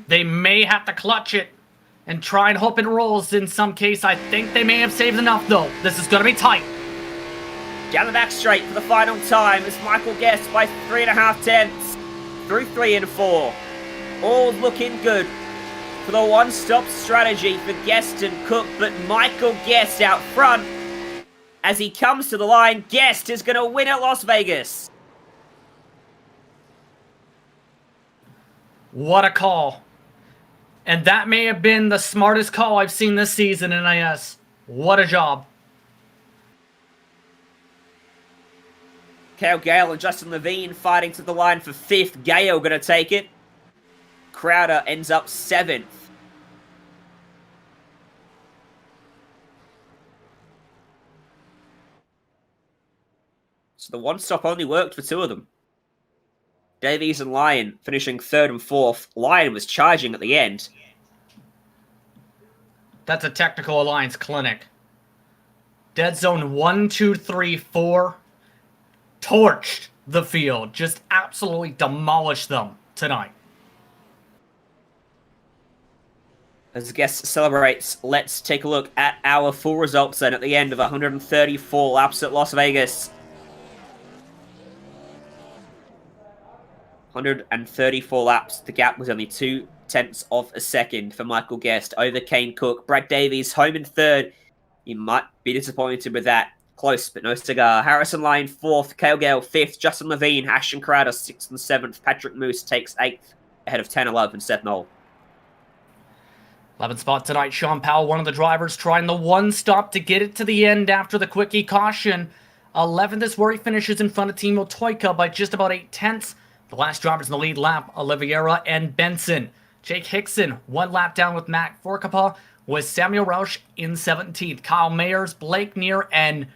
F: they may have to clutch it and try and hope it rolls in some case. I think they may have saved enough, though. This is going to be tight.
E: Down the back straight for the final time as Michael Guest by 3.5 tenths through 3 and 4. All looking good for the one-stop strategy for Guest and Cook, but Michael Guest out front as he comes to the line. Guest is going to win at Las Vegas.
F: What a call. And that may have been the smartest call I've seen this season in NAS. What a job.
E: Cale Gale and Justin Levine fighting to the line for 5th. Gale going to take it. Crowder ends up 7th. So the one-stop only worked for 2 of them. Davies and Lyon finishing 3rd and 4th. Lyon was charging at the end.
F: That's a technical alliance clinic. Dead zone 1, 2, 3, 4. Torched the field. Just absolutely demolished them tonight.
E: As the guest celebrates, let's take a look at our full results then at the end of 134 laps at Las Vegas. 134 laps. The gap was only 2 tenths of a second for Michael Guest over Kane Cook. Brad Davies home in 3rd. You might be disappointed with that. Close, but no cigar. Harrison Lyon 4th. Cale Gale 5th. Justin Levine, Ashton Crowder 6th and 7th. Patrick Moose takes 8th ahead of 10-11 Seth Knoll.
F: 11th spot tonight, Sean Powell, one of the drivers, trying the one stop to get it to the end after the quickie caution. 11th is where he finishes in front of Timo Toyka by just about 8/10. The last drivers in the lead lap, Oliveira and Benson. Jake Hickson, 1 lap down with Matt Forcapa, with Samuel Roush in 17th. Kyle Mayers, Blake Neer, and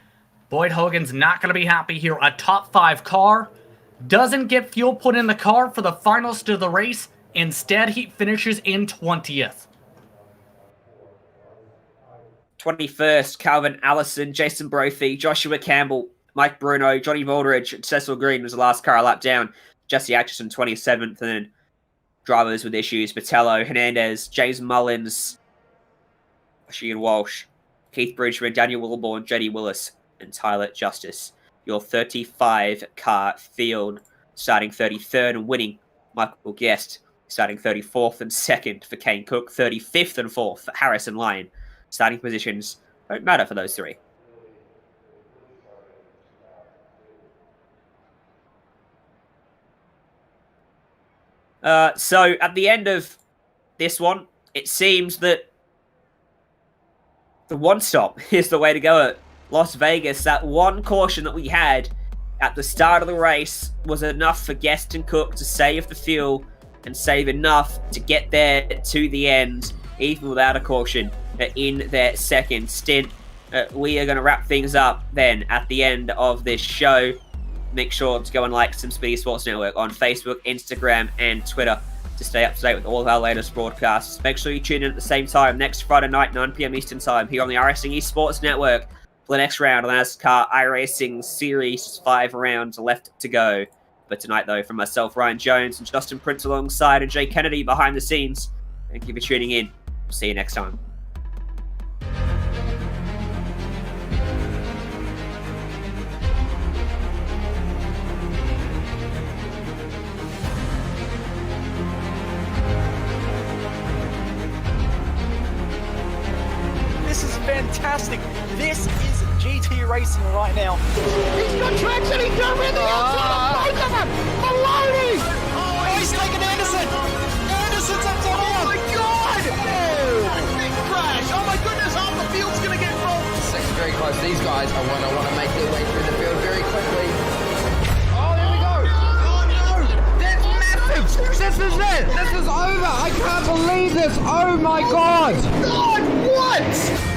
F: Boyd Hogan's not going to be happy here. A top 5 car. Doesn't get fuel put in the car for the finals to the race. Instead, he finishes in 20th.
E: 21st, Calvin Allison, Jason Brophy, Joshua Campbell, Mike Bruno, Johnny Baldridge, and Cecil Green was the last car a lap down. Jesse Atchison, 27th, and then drivers with issues, Botello, Hernandez, James Mullins, Sheehan Walsh, Keith Bridgman, Daniel Wilborn, JD Willis, and Tyler Justice. Your 35-car field, starting 33rd and winning, Michael Guest, starting 34th and 2nd for Kane Cook, 35th and 4th for Harris and Lyon. Starting positions don't matter for those three. So at the end of this one, it seems that the one stop is the way to go at Las Vegas. That one caution that we had at the start of the race was enough for Guest and Cook to save the fuel and save enough to get there to the end, even without a caution, in their second stint. We are going to wrap things up then at the end of this show. Make sure to go and like some Speedy Sports Network on Facebook, Instagram, and Twitter to stay up to date with all of our latest broadcasts. Make sure you tune in at the same time next Friday night, 9 p.m. Eastern Time, here on the iRacing Esports Network for the next round of the NASCAR iRacing Series. 5 rounds left to go. But tonight, though, from myself, Ryan Jones, and Justin Prince alongside, and Jay Kennedy behind the scenes, thank you for tuning in. We'll see you next time.
B: This is fantastic. This is GT racing right now.
C: He's got traction. He's over the outside of both of them. Maloney.
B: Oh, he's taking Anderson. Anderson's upside down.
C: Oh my God. Oh, big crash. Oh my goodness. Half the field's going to get rolled.
D: Second very close. These guys I want to make their way through the field very quickly. Oh, there we go. Oh no. That's massive. This is it. This is over. I can't believe this. Oh my God.
C: God, what?